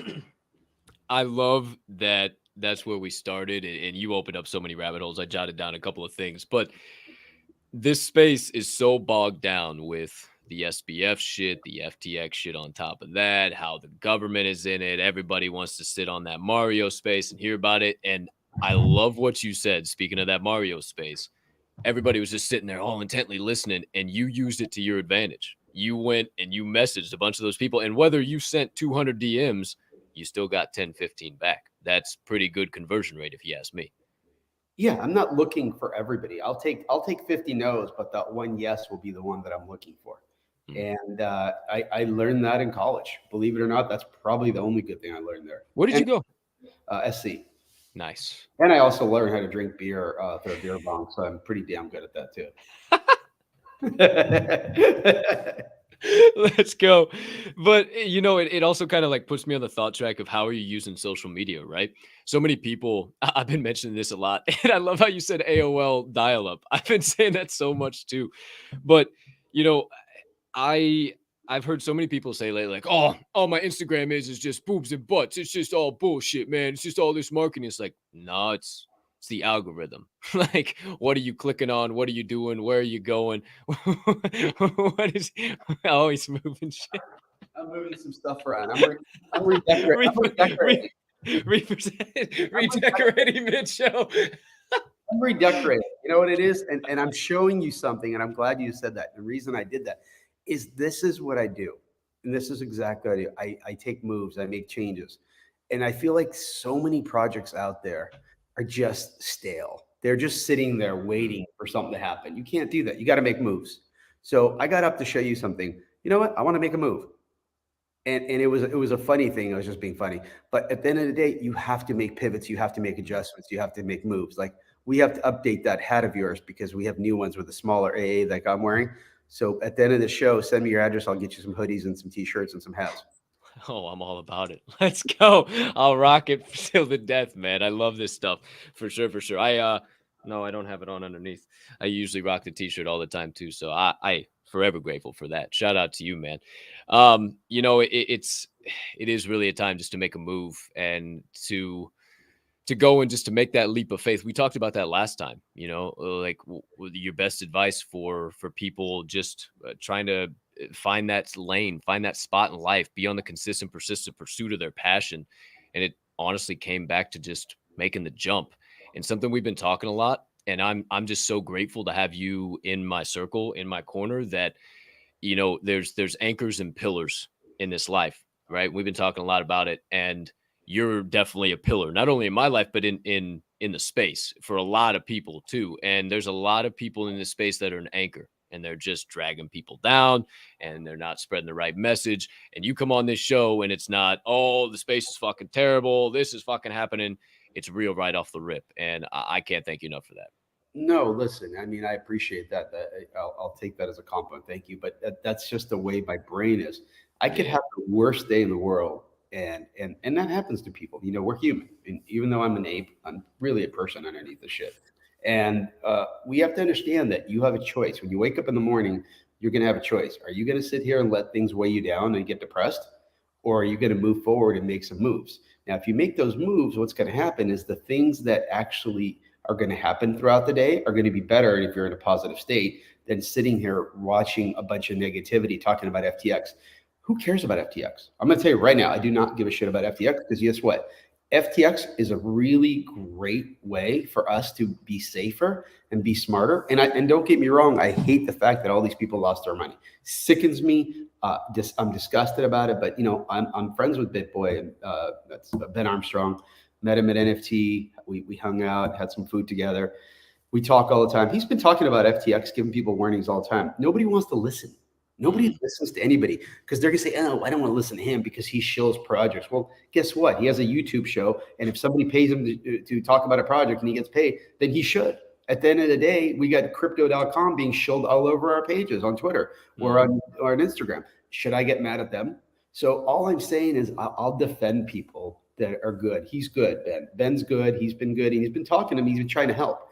I love that that's where we started, and you opened up so many rabbit holes. I jotted down a couple of things, but this space is so bogged down with the SBF shit, the FTX shit on top of that, how the government is in it. Everybody wants to sit on that Mario space and hear about it. And I love what you said. Speaking of that Mario space, everybody was just sitting there all intently listening, and you used it to your advantage. You went and you messaged a bunch of those people. And whether you sent 200 DMs, you still got 10, 15 back. That's pretty good conversion rate, if you ask me. Yeah, I'm not looking for everybody. I'll take 50 no's, but that one yes will be the one that I'm looking for. And I learned that in college. Believe it or not, that's probably the only good thing I learned there. Where did you go? SC. Nice. And I also learned how to drink beer through a beer bong, so I'm pretty damn good at that too. Let's go. But it also kind of like puts me on the thought track of how are you using social media, right? So many people, I've been mentioning this a lot, and I love how you said AOL dial-up. I've been saying that so much too. But I've heard so many people say lately, like, all my Instagram is just boobs and butts. It's just all bullshit, man. It's just all this marketing. It's like, no, it's the algorithm. Like, what are you clicking on? What are you doing? Where are you going? What is? Oh, he's moving shit. I'm moving some stuff around. I'm redecorating. Redecorating mid-show. I'm redecorating. You know what it is? And I'm showing you something, and I'm glad you said that. The reason I did that is this is what I do. And this is exactly what I do. I take moves, I make changes. And I feel like so many projects out there are just stale. They're just sitting there waiting for something to happen. You can't do that. You got to make moves. So I got up to show you something. You know what? I want to make a move. And it was a funny thing. I was just being funny. But at the end of the day, you have to make pivots. You have to make adjustments. You have to make moves. Like we have to update that hat of yours because we have new ones with a smaller AA like I'm wearing. So at the end of the show, send me your address. I'll get you some hoodies and some T-shirts and some hats. Oh, I'm all about it. Let's go. I'll rock it till the death, man. I love this stuff for sure. For sure. No, I don't have it on underneath. I usually rock the T-shirt all the time too. So I forever grateful for that. Shout out to you, man. It is really a time just to make a move and to go and just to make that leap of faith. We talked about that last time, like your best advice for people just trying to find that lane, find that spot in life, be on the consistent, persistent pursuit of their passion. And it honestly came back to just making the jump, and something we've been talking a lot. And I'm just so grateful to have you in my circle, in my corner, that, there's anchors and pillars in this life, right? We've been talking a lot about it, and you're definitely a pillar, not only in my life, but in the space for a lot of people too. And there's a lot of people in this space that are an anchor, and they're just dragging people down, and they're not spreading the right message. And you come on this show and it's not, oh, the space is fucking terrible, this is fucking happening. It's real right off the rip. And I can't thank you enough for that. No, listen, I mean, I appreciate that. I'll take that as a compliment. Thank you. But that's just the way my brain is. I could have the worst day in the world. And that happens to people. We're human. And even though I'm an ape, I'm really a person underneath the shit. And we have to understand that you have a choice. When you wake up in the morning, you're going to have a choice. Are you going to sit here and let things weigh you down and get depressed? Or are you going to move forward and make some moves? Now, if you make those moves, what's going to happen is the things that actually are going to happen throughout the day are going to be better if you're in a positive state than sitting here watching a bunch of negativity talking about FTX. Who cares about FTX? I'm going to tell you right now, I do not give a shit about FTX because guess what? FTX is a really great way for us to be safer and be smarter. And don't get me wrong, I hate the fact that all these people lost their money. Sickens me. I'm disgusted about it. But I'm friends with BitBoy, and that's Ben Armstrong. Met him at NFT. We hung out, had some food together. We talk all the time. He's been talking about FTX, giving people warnings all the time. Nobody wants to listen. Nobody listens to anybody because they're going to say, oh, I don't want to listen to him because he shills projects. Well, guess what? He has a YouTube show. And if somebody pays him to talk about a project and he gets paid, then he should. At the end of the day, we got crypto.com being shilled all over our pages on Twitter or on Instagram. Should I get mad at them? So all I'm saying is I'll defend people that are good. He's good, Ben. Ben's good. He's been good. And he's been talking to me. He's been trying to help.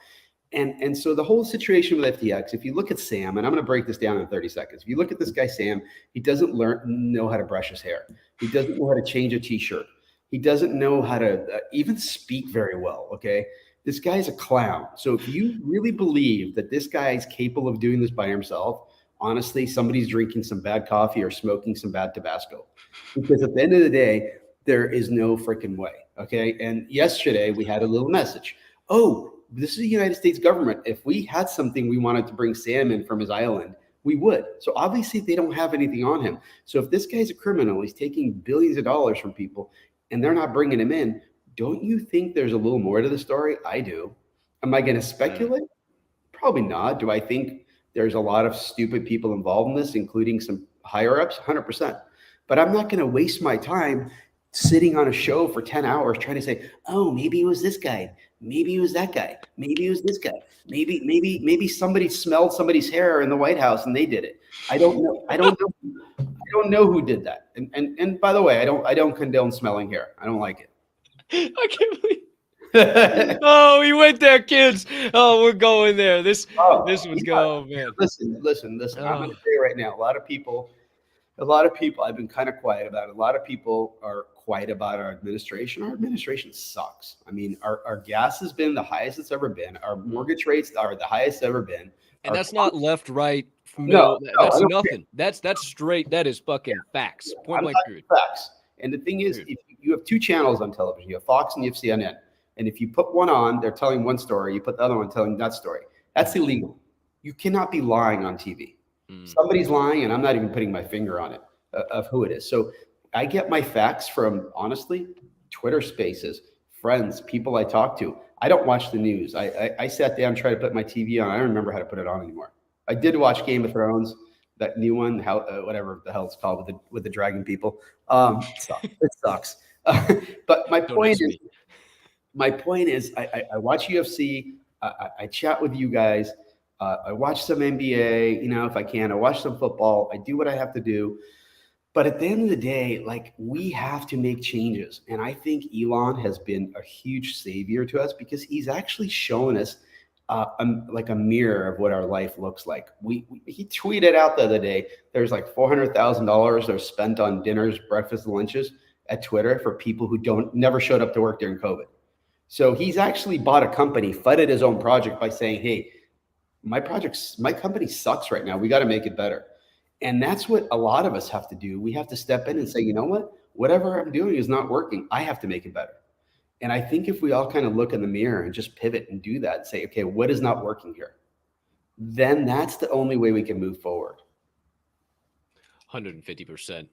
And so the whole situation with FTX, if you look at Sam, and I'm going to break this down in 30 seconds. If you look at this guy, Sam, he doesn't know how to brush his hair. He doesn't know how to change a t-shirt. He doesn't know how to even speak very well, okay? This guy's a clown. So if you really believe that this guy is capable of doing this by himself, honestly, somebody's drinking some bad coffee or smoking some bad Tabasco. Because at the end of the day, there is no freaking way, okay? And yesterday we had a little message. Oh, this is the United States government. If we had something we wanted to bring Sam in from his island, we would. So obviously they don't have anything on him. So if this guy's a criminal, he's taking billions of dollars from people and they're not bringing him in, don't you think there's a little more to the story? I do. Am I going to speculate? Probably not. Do I think there's a lot of stupid people involved in this, including some higher ups? 100%. But I'm not going to waste my time sitting on a show for 10 hours trying to say, oh, maybe it was this guy. Maybe it was that guy. Maybe it was this guy. Maybe somebody smelled somebody's hair in the White House and they did it. I don't know. I don't know who did that. And by the way, I don't condone smelling hair. I don't like it. I can't believe. Oh, we went there, kids. Oh, we're going there. This one's going, man. Listen. I'm going to say right now, a lot of people, I've been kind of quiet about it. A lot of people are quiet about our administration. Our administration sucks. I mean, our gas has been the highest it's ever been. Our mortgage rates are the highest ever been. And that's not left, right, middle. No, that's nothing. That's straight. That is fucking facts. Point blank period. Facts. And the thing is, if you have two channels on television, you have Fox and you have CNN. And if you put one on, they're telling one story. You put the other one telling that story. That's illegal. You cannot be lying on TV. Somebody's lying, and I'm not even putting my finger on it of who it is. So I get my facts from, honestly, Twitter Spaces, friends, people I talk to. I don't watch the news. I sat down, tried to put my TV on. I don't remember how to put it on anymore. I did watch Game of Thrones, that new one, whatever the hell it's called with the dragon people. It sucks. But my point is, I watch UFC. I chat with you guys. I watch some NBA, if I can. I watch some football. I do what I have to do. But at the end of the day, like, we have to make changes. And I think Elon has been a huge savior to us because he's actually shown us like a mirror of what our life looks like. He tweeted out the other day, there's like $400,000 that are spent on dinners, breakfasts, lunches at Twitter for people who never showed up to work during COVID. So he's actually bought a company, funded his own project by saying, hey, my company sucks right now. We got to make it better. And that's what a lot of us have to do. We have to step in and say, you know what? Whatever I'm doing is not working. I have to make it better. And I think if we all kind of look in the mirror and just pivot and do that and say, okay, what is not working here? Then that's the only way we can move forward. 150%.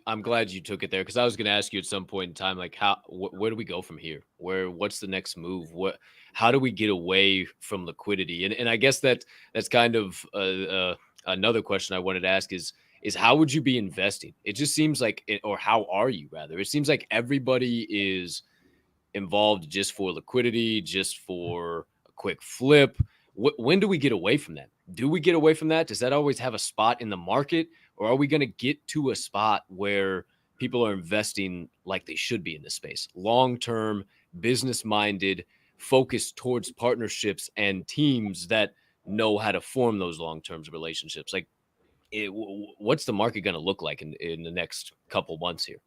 I'm glad you took it there, because I was going to ask you at some point in time, like, where do we go from here? What's the next move? How do we get away from liquidity? And I guess that's kind of another question I wanted to ask is how would you be investing? It just seems like, or how are you rather? It seems like everybody is involved just for liquidity, just for a quick flip. When do we get away from that? Do we get away from that? Does that always have a spot in the market? Or are we going to get to a spot where people are investing like they should be in this space? Long-term, business-minded, focused towards partnerships and teams that know how to form those long-term relationships. Like, what's the market going to look like in the next couple months here?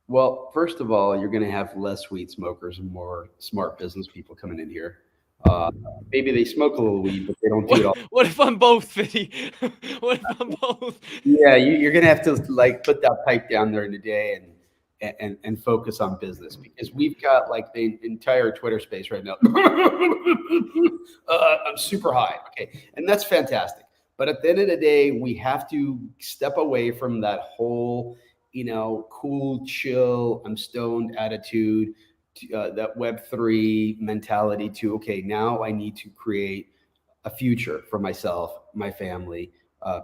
Well, first of all, you're going to have less weed smokers and more smart business people coming in here. Maybe they smoke a little weed, but they don't do it all. What if I'm both, Fity? What if I'm both? Yeah, you're going to have to like put that pipe down there in the day and focus on business, because we've got like the entire Twitter space right now. I'm super high. Okay. And that's fantastic. But at the end of the day, we have to step away from that whole, cool, chill, I'm stoned attitude, that Web3 mentality to, okay, now I need to create a future for myself, my family,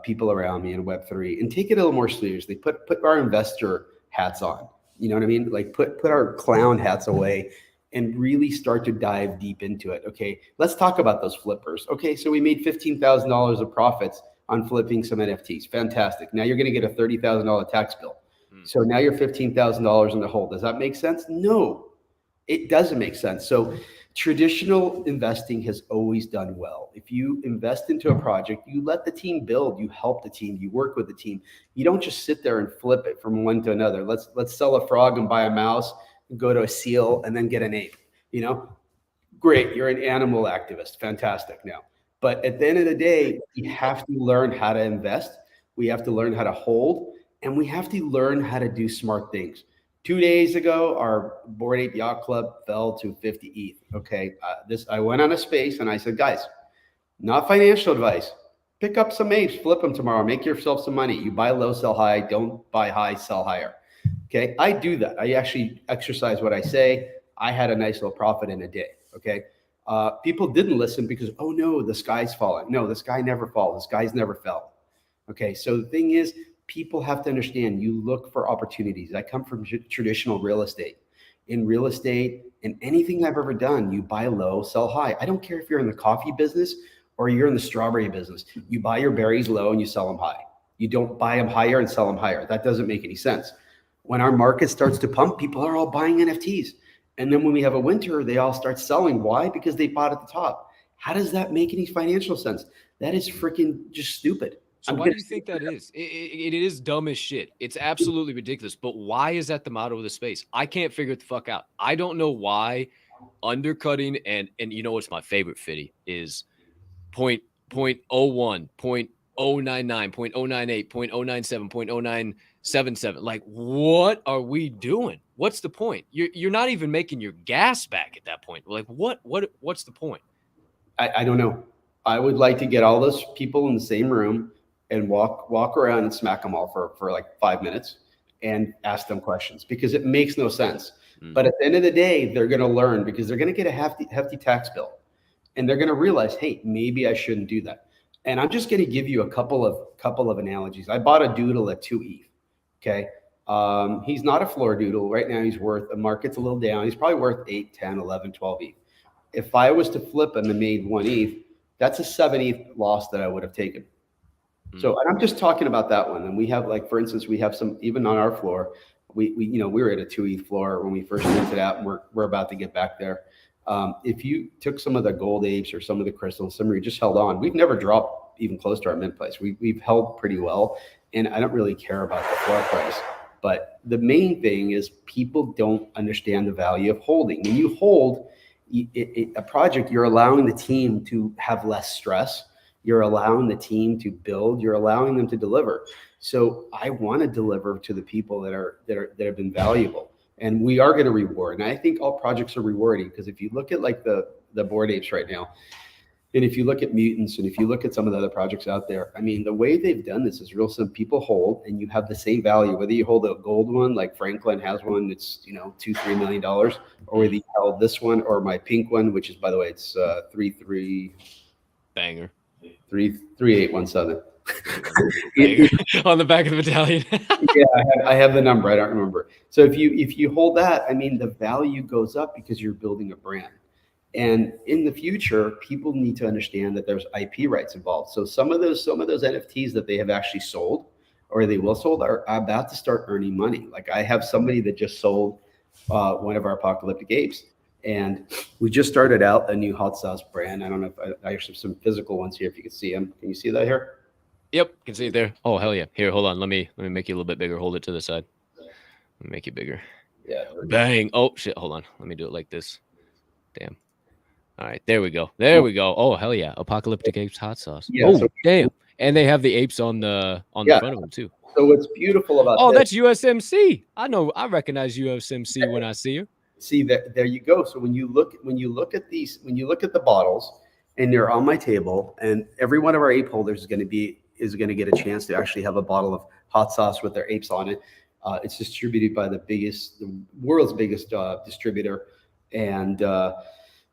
people around me in Web3, and take it a little more seriously. Put our investor hats on. You know what I mean? Like put our clown hats away and really start to dive deep into it. Okay, let's talk about those flippers. Okay, so we made $15,000 of profits on flipping some NFTs. Fantastic. Now you're going to get a $30,000 tax bill. So now you're $15,000 in the hole. Does that make sense? No, it doesn't make sense. So traditional investing has always done well. If you invest into a project, you let the team build, you help the team, you work with the team. You don't just sit there and flip it from one to another. Let's sell a frog and buy a mouse, and go to a seal and then get an ape. Great, you're an animal activist. Fantastic now. But at the end of the day, we have to learn how to invest. We have to learn how to hold, and we have to learn how to do smart things. 2 days ago, our Bored Ape Yacht Club fell to Fity.eth. Okay, I went on a space and I said, guys, not financial advice. Pick up some apes, flip them tomorrow, make yourself some money. You buy low, sell high. Don't buy high, sell higher. Okay, I do that. I actually exercise what I say. I had a nice little profit in a day. Okay, people didn't listen because, oh no, the sky's falling. No, the sky never falls. The sky's never fell. Okay, so the thing is, people have to understand, you look for opportunities. I come from traditional real estate. In real estate, in anything I've ever done, you buy low, sell high. I don't care if you're in the coffee business or you're in the strawberry business. You buy your berries low and you sell them high. You don't buy them higher and sell them higher. That doesn't make any sense. When our market starts to pump, people are all buying NFTs. And then when we have a winter, they all start selling. Why? Because they bought at the top. How does that make any financial sense? That is freaking just stupid. So why do you think that is? It is dumb as shit. It's absolutely ridiculous. But why is that the motto of the space? I can't figure it the fuck out. I don't know why undercutting and you know what's my favorite, Fity, is 0.01, 0.099, 0.098, 0.097, 0.0977. Like, what are we doing? What's the point? You're not even making your gas back at that point. Like, what's the point? I don't know. I would like to get all those people in the same room and walk around and smack them all for like 5 minutes and ask them questions, because it makes no sense. But at the end of the day, they're going to learn, because they're going to get a hefty tax bill, and they're going to realize, hey, maybe I shouldn't do that. And I'm just going to give you a couple of analogies. I bought a doodle at 2 ETH. Okay. He's not a floor doodle right now. He's worth, the market's a little down. He's probably worth 8, 10, 11, 12 ETH. If I was to flip him and made 1 ETH, that's a 7 ETH loss that I would have taken. So, and I'm just talking about that one. And we have, like, for instance, we have some, even on our floor, we were at a 2 ETH floor when we first rented out, and we're about to get back there. If you took some of the gold apes or some of the crystals, some of you just held on, we've never dropped even close to our mint price. We've held pretty well, and I don't really care about the floor price. But the main thing is, people don't understand the value of holding. When you hold a project, you're allowing the team to have less stress. You're allowing the team to build. You're allowing them to deliver. So I want to deliver to the people that have been valuable, and we are going to reward. And I think all projects are rewarding, because if you look at like the Bored Apes right now, and if you look at Mutants, and if you look at some of the other projects out there, I mean, the way they've done this is real simple. People hold, and you have the same value, whether you hold a gold one, like Franklin has one, it's $2-3 million, or whether you held this one or my pink one, which is, by the way, it's 33 banger 3817 on the back of the medallion. Yeah, I have the number. I don't remember. So if you hold that, I mean, the value goes up because you're building a brand. And in the future, people need to understand that there's IP rights involved. So some of those NFTs that they have actually sold, or they will sold, are about to start earning money. Like, I have somebody that just sold one of our Apocalyptic Apes, and we just started out a new hot sauce brand. I don't know if I actually have some physical ones here, if you can see them. Can you see that here? Yep, can see it there. Oh, hell yeah. Here, hold on. Let me make you a little bit bigger. Hold it to the side. Let me make you bigger. Yeah. Bang. Oh shit. Hold on. Let me do it like this. Damn. All right, there we go. There we go. Oh, hell yeah. Apocalyptic Apes hot sauce. Yeah, oh, so, damn. And they have the apes on the front of them too. So what's beautiful about that's USMC. I know. I recognize USMC when I see her. See that, there you go. So when you look at the bottles, and they're on my table, and every one of our ape holders is going to get a chance to actually have a bottle of hot sauce with their apes on it. It's distributed by the world's biggest distributor, and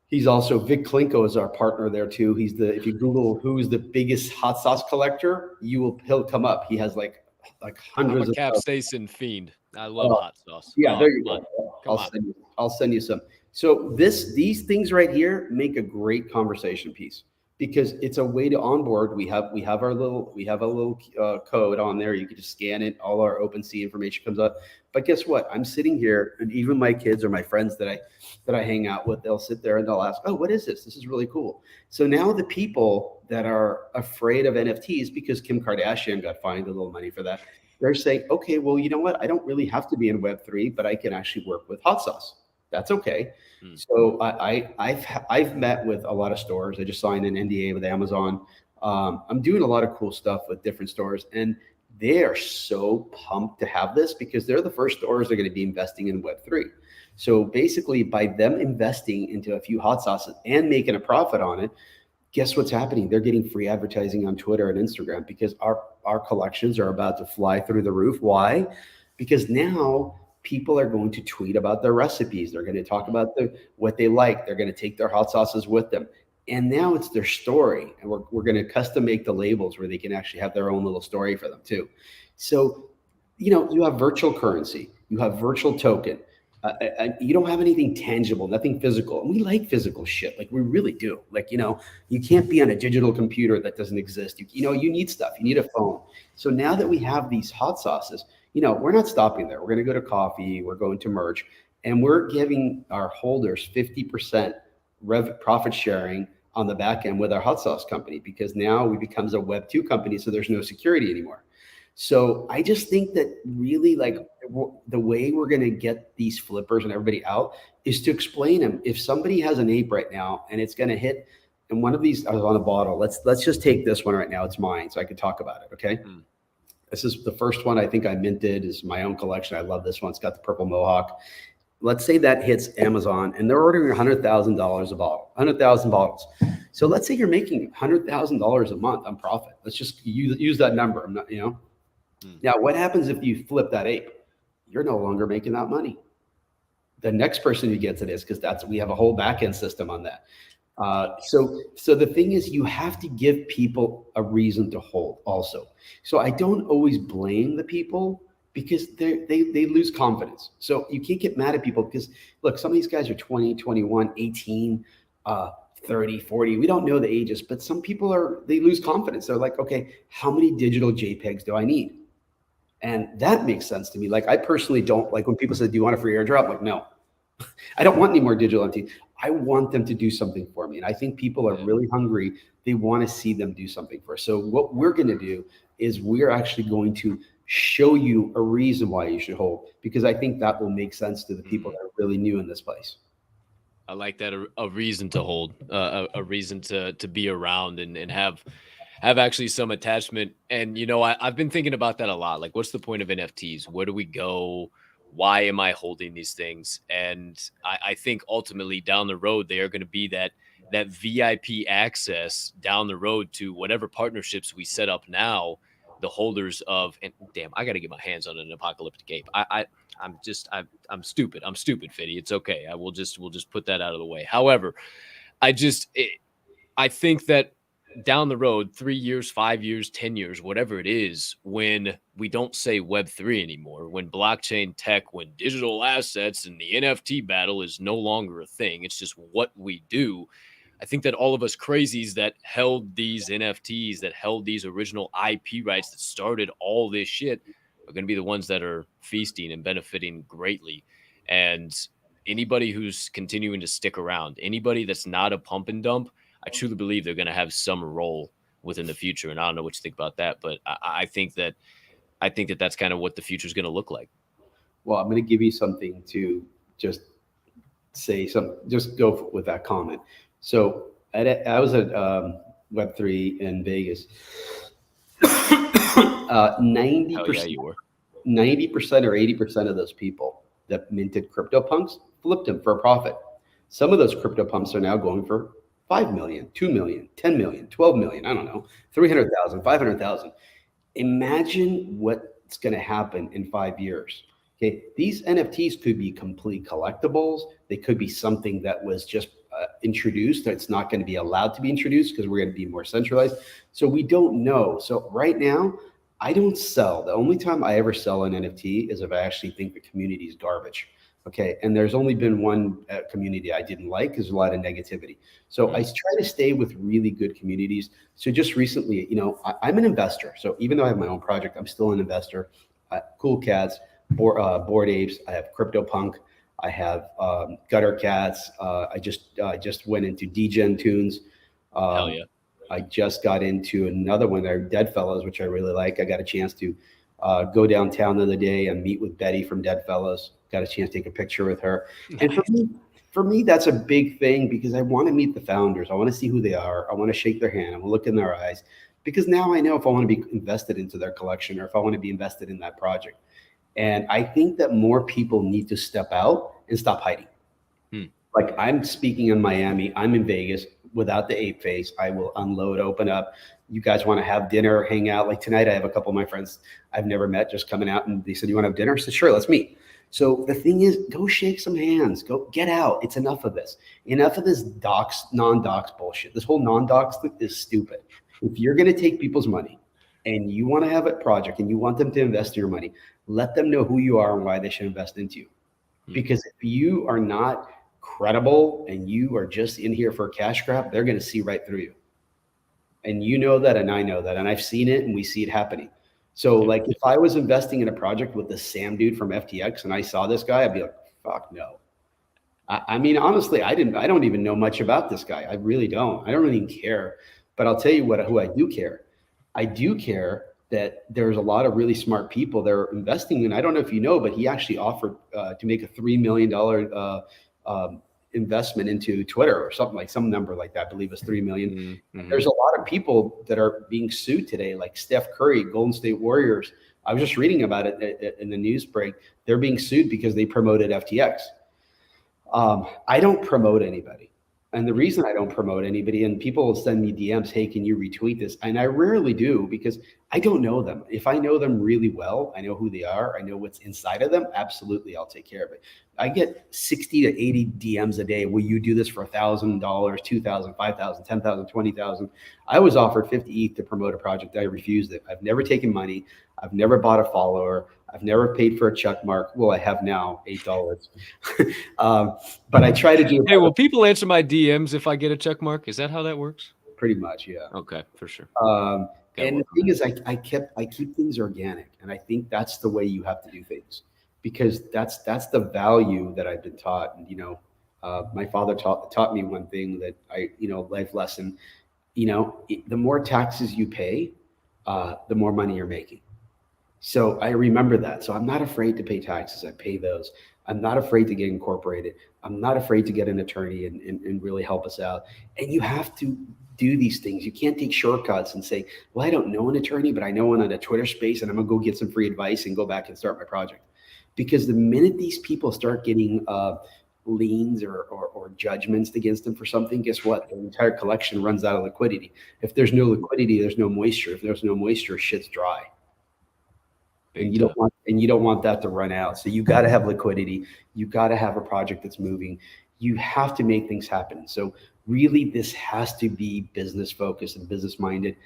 he's also, Vic Klinko is our partner there too. If you Google who's the biggest hot sauce collector, he'll come up. He has like hundreds of capsaicin fiend. I love hot sauce. Yeah, there you go. I'll send you some. So these things right here make a great conversation piece, because it's a way to onboard. We have a little code on there. You can just scan it. All our OpenSea information comes up. But guess what? I'm sitting here, and even my kids or my friends that I hang out with, they'll sit there and they'll ask, "Oh, what is this? This is really cool." So now the people that are afraid of NFTs, because Kim Kardashian got fined a little money for that, they're saying, "Okay, well, you know what? I don't really have to be in Web3, but I can actually work with hot sauce. That's okay." So I've met with a lot of stores. I just signed an NDA with Amazon. I'm doing a lot of cool stuff with different stores, and they are so pumped to have this because they're the first stores that are going to be investing in Web3. So basically, by them investing into a few hot sauces and making a profit on it, guess what's happening? They're getting free advertising on Twitter and Instagram because our collections are about to fly through the roof. Why? Because now people are going to tweet about their recipes. They're going to talk about what they like. They're going to take their hot sauces with them. And now it's their story. And we're going to custom make the labels where they can actually have their own little story for them too. So, you have virtual currency, you have virtual token. You don't have anything tangible, nothing physical. And we like physical shit. Like we really do. Like, you can't be on a digital computer that doesn't exist. You need stuff. You need a phone. So now that we have these hot sauces, we're not stopping there. We're going to go to coffee. We're going to merch, and we're giving our holders 50% profit sharing on the back end with our hot sauce company, because now we becomes a Web2 company. So there's no security anymore. So I just think that really, like, the way we're going to get these flippers and everybody out is to explain them. If somebody has an ape right now and it's going to hit, and one of these, I was on a bottle. Let's just take this one right now. It's mine, so I could talk about it. Okay. This is the first one I think I minted. Is my own collection. I love this one. It's got the purple mohawk. Let's say that hits Amazon and they're ordering $100,000 a bottle, 100,000 bottles. So let's say you're making $100,000 a month on profit. Let's just use that number. I'm not, Now, what happens if you flip that ape? You're no longer making that money. The next person who gets it is, because we have a whole back end system on that. So the thing is, you have to give people a reason to hold also. So I don't always blame the people because they lose confidence. So you can't get mad at people because, look, some of these guys are 20, 21, 18, 30, 40. We don't know the ages, but some people they lose confidence. They're like, okay, how many digital JPEGs do I need? And that makes sense to me. Like, I personally don't like when people say, "Do you want a free airdrop?" Like, no, I don't want any more digital NFTs. I want them to do something for me. And I think people are really hungry. They want to see them do something for us. So what we're going to do is we're actually going to show you a reason why you should hold, because I think that will make sense to the people that are really new in this place. I like that, a reason to hold, a reason to be around and have actually some attachment. And, I've been thinking about that a lot. Like, what's the point of NFTs? Where do we go? Why am I holding these things? And I think ultimately down the road, they are going to be that VIP access down the road to whatever partnerships we set up now, the holders of, and damn, I got to get my hands on an apocalyptic ape. I'm stupid. I'm stupid, Fity. It's okay. We'll just put that out of the way. However, I think that down the road, 3 years, 5 years, 10 years, whatever it is, when we don't say Web3 anymore, when blockchain tech, when digital assets and the NFT battle is no longer a thing, it's just what we do. I think that all of us crazies that held these NFTs, that held these original IP rights that started all this shit, are going to be the ones that are feasting and benefiting greatly. And anybody who's continuing to stick around, anybody that's not a pump and dump, I truly believe they're going to have some role within the future. And I don't know what you think about that, but I think that that's kind of what the future is going to look like. Well, I'm going to give you something to just say just go with that comment. So I was at Web3 in Vegas. 90%, yeah, you were. 90% or 80% of those people that minted CryptoPunks flipped them for a profit. Some of those CryptoPunks are now going for 5 million, 2 million, 10 million, 12 million, I don't know, 300,000, 500,000. Imagine what's going to happen in 5 years. Okay, these NFTs could be complete collectibles. They could be something that was just introduced that's not going to be allowed to be introduced because we're going to be more centralized. So we don't know. So right now, I don't sell. The only time I ever sell an NFT is if I actually think the community is garbage. Okay. And there's only been one community I didn't like because there's a lot of negativity. So I try to stay with really good communities. So just recently, I'm an investor. So even though I have my own project, I'm still an investor. Cool Cats, Bored Apes. I have CryptoPunk. I have Gutter Cats. I just went into DGen Tunes. Hell yeah. I just got into another one, they're Deadfellows, which I really like. I got a chance to go downtown the other day and meet with Betty from Deadfellows. Got a chance to take a picture with her. Nice. And for me, that's a big thing because I want to meet the founders. I want to see who they are. I want to shake their hand. I want to look in their eyes because now I know if I want to be invested into their collection or if I want to be invested in that project. And I think that more people need to step out and stop hiding. Like I'm speaking in Miami, I'm in Vegas. Without the ape face, I will unload, open up. You guys want to have dinner, hang out? Like tonight, I have a couple of my friends I've never met just coming out and they said, you want to have dinner? I said, sure, let's meet. So the thing is, go shake some hands, go get out. It's enough of this. Enough of this non-docs bullshit. This whole non-docs thing is stupid. If you're going to take people's money and you want to have a project and you want them to invest your money, let them know who you are and why they should invest into you. Because if you are not credible and you are just in here for a cash grab, they're going to see right through you. And you know that, and I know that, and I've seen it, and we see it happening. So like if I was investing in a project with this Sam dude from FTX and I saw this guy, I'd be like, fuck no. I mean, honestly, I don't even know much about this guy. I really don't. I don't really care. But I'll tell you who I do care. I do care that there's a lot of really smart people that are investing in. I don't know if you know, but he actually offered to make a $3 million investment into Twitter or something, like some number like that. I believe it's 3 million. There's a lot of people that are being sued today, like Steph Curry, Golden State Warriors. I was just reading about it in the news break. They're being sued because they promoted FTX. I don't promote anybody. And the reason I don't promote anybody, and people will send me DMs, hey, can you retweet this? And I rarely do because I don't know them. If I know them really well, I know who they are, I know what's inside of them, absolutely, I'll take care of it. I get 60 to 80 DMs a day. Will you do this for $1,000, $2,000, $5,000, $10,000, $20,000? I was offered 50 ETH to promote a project. I refused it. I've never taken money. I've never bought a follower. I've never paid for a check mark. Well, I have now, $8. But I try to do. Hey, will people answer my DMs if I get a check mark? Is that how that works? Pretty much, yeah. Okay, for sure. And the thing is, I keep things organic, and I think that's the way you have to do things, because that's the value that I've been taught. And my father taught me one thing that life lesson. The more taxes you pay, the more money you're making. So I remember that. So I'm not afraid to pay taxes. I pay those. I'm not afraid to get incorporated. I'm not afraid to get an attorney and really help us out. And you have to do these things. You can't take shortcuts and say, well, I don't know an attorney, but I know one on a Twitter space and I'm going to go get some free advice and go back and start my project. Because the minute these people start getting liens or judgments against them for something, guess what? The entire collection runs out of liquidity. If there's no liquidity, there's no moisture. If there's no moisture, shit's dry. And you don't want that to run out. So you got to have liquidity. You got to have a project that's moving. You have to make things happen. So really, this has to be business focused and business minded.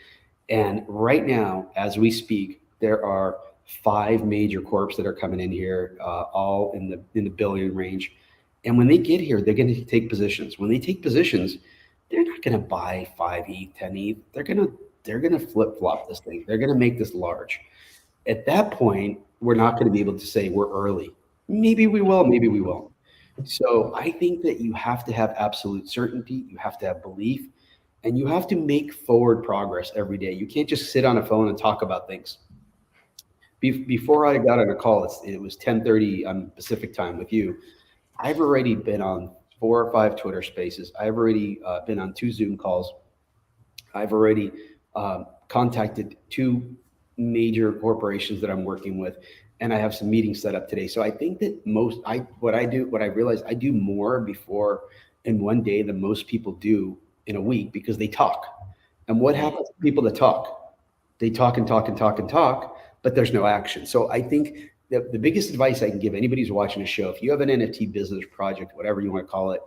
And right now, as we speak, there are 5 major corps that are coming in here, all in the billion range. And when they get here, they're going to take positions. When they take positions, they're not going to buy 5 ETH, 10 ETH. They're going to flip flop this thing. They're going to make this large. At that point, we're not going to be able to say we're early. Maybe we will, maybe we won't. So I think that you have to have absolute certainty. You have to have belief, and you have to make forward progress every day. You can't just sit on a phone and talk about things. Before I got on a call, it was 10:30 on Pacific time with you. I've already been on 4 or 5 Twitter spaces. I've already been on 2 Zoom calls. I've already contacted 2 major corporations that I'm working with, and I have some meetings set up today. So I think that what I realize I do more before in one day than most people do in a week, because they talk. And what happens to people that talk? They talk and talk and talk and talk, but there's no action. So I think that the biggest advice I can give anybody who's watching a show, if you have an NFT business project, whatever you want to call it,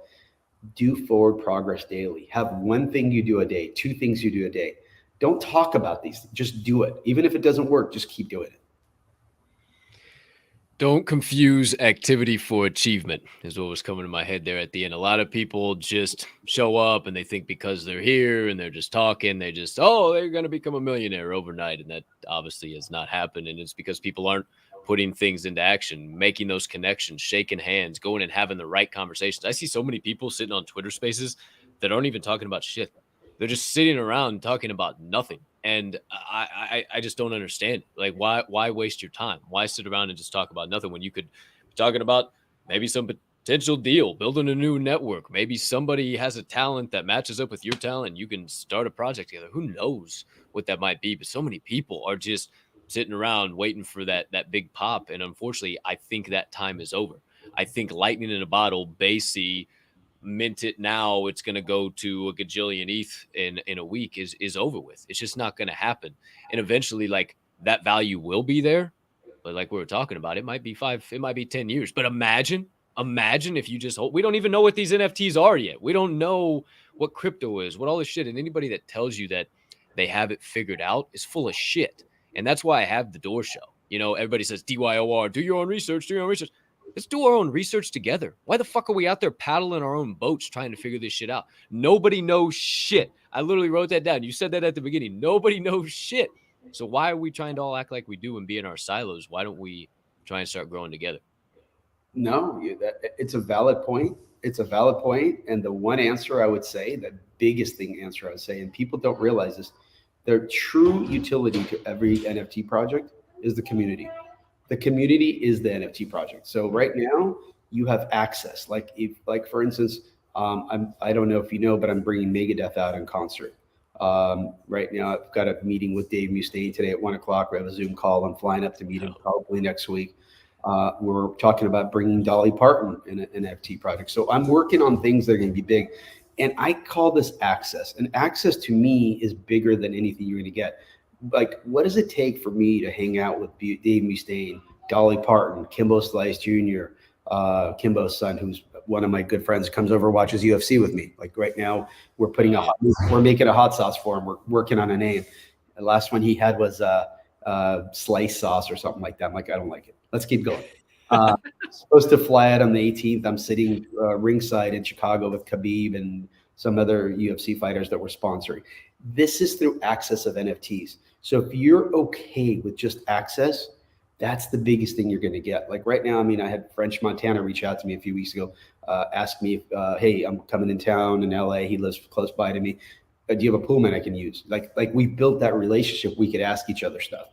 do forward progress daily. Have 1 thing you do a day, 2 things you do a day. Don't talk about these. Just do it. Even if it doesn't work, just keep doing it. Don't confuse activity for achievement is what was coming to my head there at the end. A lot of people just show up and they think because they're here and they're just talking, they're going to become a millionaire overnight. And that obviously has not happened. And it's because people aren't putting things into action, making those connections, shaking hands, going and having the right conversations. I see so many people sitting on Twitter spaces that aren't even talking about shit. They're just sitting around talking about nothing. And I just don't understand. Like, why waste your time? Why sit around and just talk about nothing when you could be talking about maybe some potential deal, building a new network? Maybe somebody has a talent that matches up with your talent. You can start a project together. Who knows what that might be? But so many people are just sitting around waiting for that big pop. And unfortunately, I think that time is over. I think lightning in a bottle, Basie, mint it now, it's going to go to a gajillion ETH in a week is over with. It's just not going to happen. And eventually, like, that value will be there. But like we were talking about, it might be 10 years. But imagine if you just hold, we don't even know what these NFTs are yet. We don't know what crypto is, what all this shit. And anybody that tells you that they have it figured out is full of shit. And that's why I have the Door Show. You know, everybody says DYOR, do your own research, do your own research. Let's do our own research together. Why the fuck are we out there paddling our own boats trying to figure this shit out? Nobody knows shit. I literally wrote that down. You said that at the beginning. Nobody knows shit. So why are we trying to all act like we do and be in our silos? Why don't we try and start growing together? No, it's a valid point. It's a valid point. And the one answer I would say, the biggest answer I would say, and people don't realize this, the true utility to every NFT project is the community. The community is the NFT project. So right now you have access. Like for instance, I don't know if you know, but I'm bringing Megadeth out in concert. Right now I've got a meeting with Dave Mustaine today at 1:00. We have a Zoom call. I'm flying up to meet him probably next week. We're talking about bringing Dolly Parton in an NFT project. So I'm working on things that are going to be big. And I call this access. And access to me is bigger than anything you're going to get. Like, what does it take for me to hang out with Dave Mustaine, Dolly Parton, Kimbo Slice Jr., Kimbo's son, who's one of my good friends, comes over, watches UFC with me. Like right now, we're making a hot sauce for him. We're working on a name. The last one he had was slice sauce or something like that. I'm like, I don't like it. Let's keep going. Supposed to fly out on the 18th. I'm sitting ringside in Chicago with Khabib and some other UFC fighters that we're sponsoring. This is through access of NFTs. So if you're okay with just access, that's the biggest thing you're going to get. Like right now, I mean, I had French Montana reach out to me a few weeks ago, ask me, hey, I'm coming in town in LA. He lives close by to me. Do you have a pool man I can use? Like we built that relationship. We could ask each other stuff.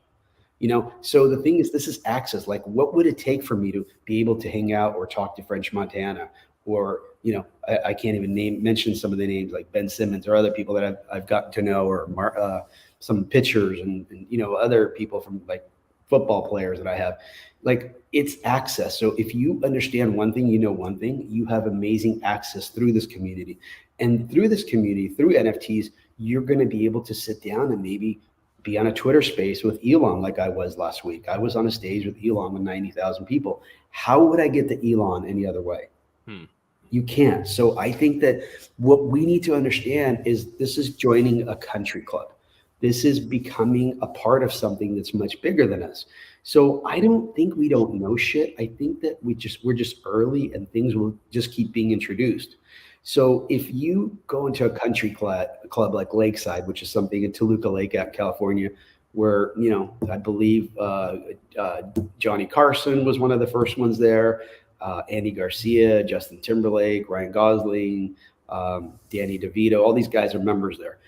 You know, so the thing is, this is access. Like, what would it take for me to be able to hang out or talk to French Montana, or, you know, I can't even mention some of the names like Ben Simmons or other people that I've gotten to know, or some pitchers and, you know, other people from like football players that I have. Like, it's access. So if you understand one thing, you know one thing, you have amazing access through this community. And through this community, through NFTs, you're going to be able to sit down and maybe be on a Twitter space with Elon like I was last week. I was on a stage with Elon with 90,000 people. How would I get to Elon any other way? You can't. So I think that what we need to understand is this is joining a country club. This is becoming a part of something that's much bigger than us. So I don't think we don't know shit. I think that we're just early and things will just keep being introduced. So if you go into a country club like Lakeside, which is something in Toluca Lake, California, where, you know, I believe Johnny Carson was one of the first ones there, Andy Garcia, Justin Timberlake, Ryan Gosling, Danny DeVito, all these guys are members there.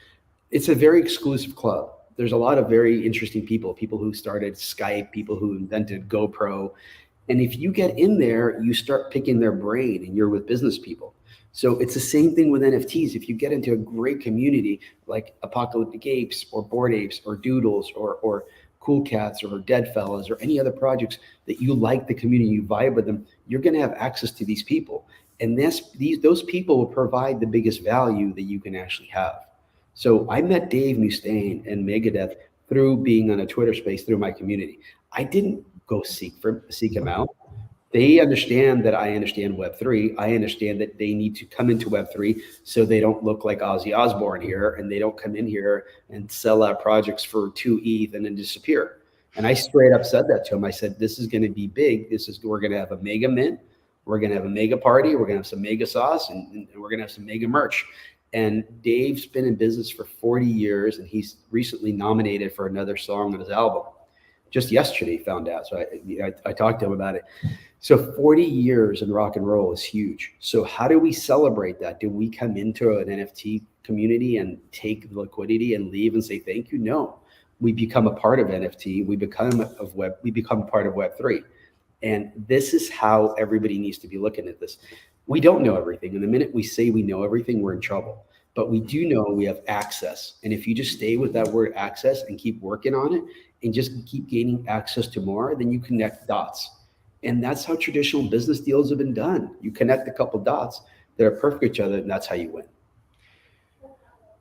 It's a very exclusive club. There's a lot of very interesting people who started Skype, people who invented GoPro. And if you get in there, you start picking their brain and you're with business people. So it's the same thing with NFTs. If you get into a great community like Apocalyptic Apes or Bored Apes or Doodles or Cool Cats or Dead Fellas or any other projects that you like the community, you vibe with them, you're going to have access to these people. And those people will provide the biggest value that you can actually have. So I met Dave Mustaine and Megadeth through being on a Twitter space through my community. I didn't go seek him out. They understand that I understand Web3. I understand that they need to come into Web3 so they don't look like Ozzy Osbourne here, and they don't come in here and sell out projects for 2 ETH and then disappear. And I straight up said that to him. I said, this is going to be big. We're going to have a mega mint. We're going to have a mega party. We're going to have some mega sauce, and we're going to have some mega merch. And Dave's been in business for 40 years, and he's recently nominated for another song on his album. Just yesterday, found out. So I talked to him about it. So 40 years in rock and roll is huge. So how do we celebrate that? Do we come into an NFT community and take the liquidity and leave and say thank you? No, we become a part of NFT. We become a part of Web3. And this is how everybody needs to be looking at this. We don't know everything. And the minute we say we know everything, we're in trouble. But we do know we have access. And if you just stay with that word access and keep working on it and just keep gaining access to more, then you connect dots. And that's how traditional business deals have been done. You connect a couple dots that are perfect with each other, and that's how you win.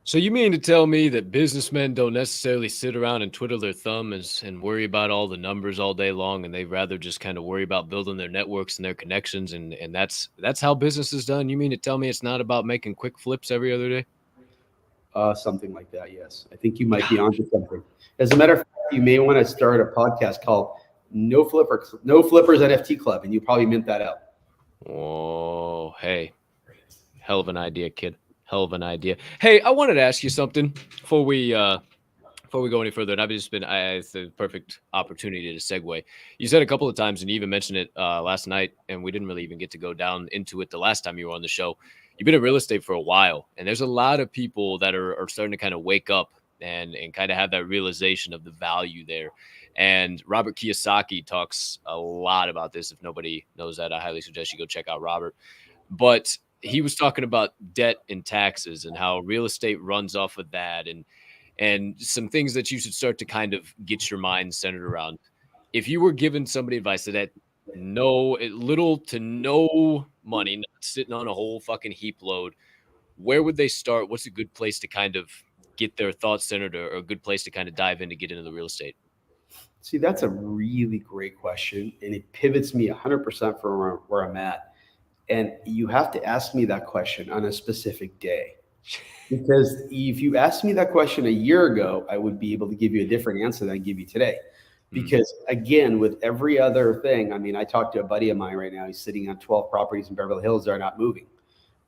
So you mean to tell me that businessmen don't necessarily sit around and twiddle their thumbs and worry about all the numbers all day long, and they'd rather just kind of worry about building their networks and their connections, and that's how business is done? You mean to tell me it's not about making quick flips every other day? Something like that, yes. I think you might be onto something. As a matter of fact, you may want to start a podcast called No Flippers NFT Club, and you probably mint that out. Oh, hey, hell of an idea, kid. Hell of an idea. Hey, I wanted to ask you something before we go any further. And it's the perfect opportunity to segue. You said a couple of times, and you even mentioned it last night, and we didn't really even get to go down into it the last time you were on the show. You've been in real estate for a while, and there's a lot of people that are starting to kind of wake up and kind of have that realization of the value there. And Robert Kiyosaki talks a lot about this. If nobody knows that, I highly suggest you go check out Robert. But he was talking about debt and taxes and how real estate runs off of that, and some things that you should start to kind of get your mind centered around. If you were giving somebody advice that had little to no money, not sitting on a whole fucking heap load, where would they start? What's a good place to kind of get their thoughts centered, or a good place to kind of dive in to get into the real estate? See, that's a really great question, and it pivots me 100% from where I'm at. And you have to ask me that question on a specific day. Because if you asked me that question a year ago, I would be able to give you a different answer than I give you today. Because again, with every other thing, I mean, I talked to a buddy of mine right now. He's sitting on 12 properties in Beverly Hills that are not moving.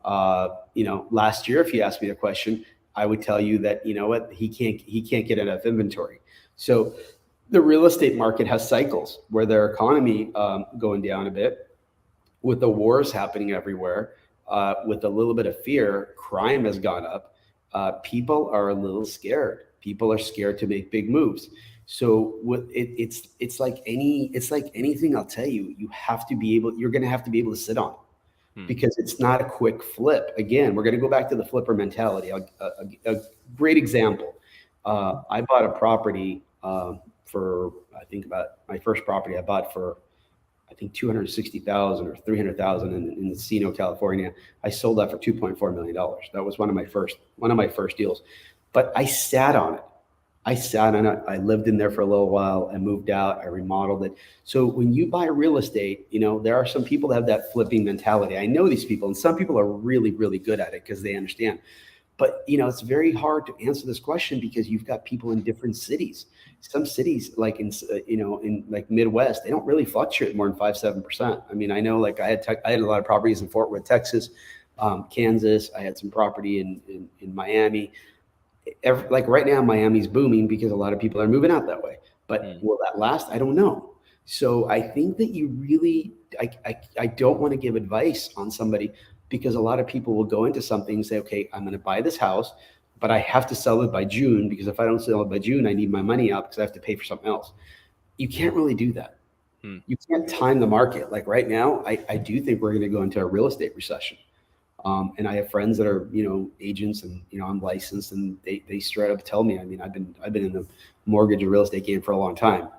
Last year, if you asked me the question, I would tell you that, you know what, he can't get enough inventory. So the real estate market has cycles where their economy going down a bit, with the wars happening everywhere, with a little bit of fear, crime has gone up. People are a little scared. People are scared to make big moves. So it's like anything I'll tell you, you're going to have to be able to sit on it, because it's not a quick flip. Again, we're going to go back to the flipper mentality. A great example. I bought a property I think about my first property I bought for, I think $260,000 or $300,000 in Encino, California. I sold that for $2.4 million. That was one of my first deals. But I sat on it. I lived in there for a little while. I moved out. I remodeled it. So when you buy real estate, there are some people that have that flipping mentality. I know these people, and some people are really, really good at it because they understand. But, it's very hard to answer this question because you've got people in different cities. Some cities, like in like Midwest, they don't really fluctuate more than 5-7%. I mean, I know, like I had a lot of properties in Fort Worth, Texas, Kansas. I had some property in Miami. Like right now, Miami's booming because a lot of people are moving out that way. But will that last? I don't know. So I think that you really, I don't want to give advice on somebody, because a lot of people will go into something and say, okay, I'm going to buy this house, but I have to sell it by June, because if I don't sell it by June, I need my money out because I have to pay for something else. You can't really do that. You can't time the market. Like right now, I do think we're going to go into a real estate recession. And I have friends that are, agents, and, I'm licensed, and they straight up tell me, I mean, I've been in the mortgage and real estate game for a long time.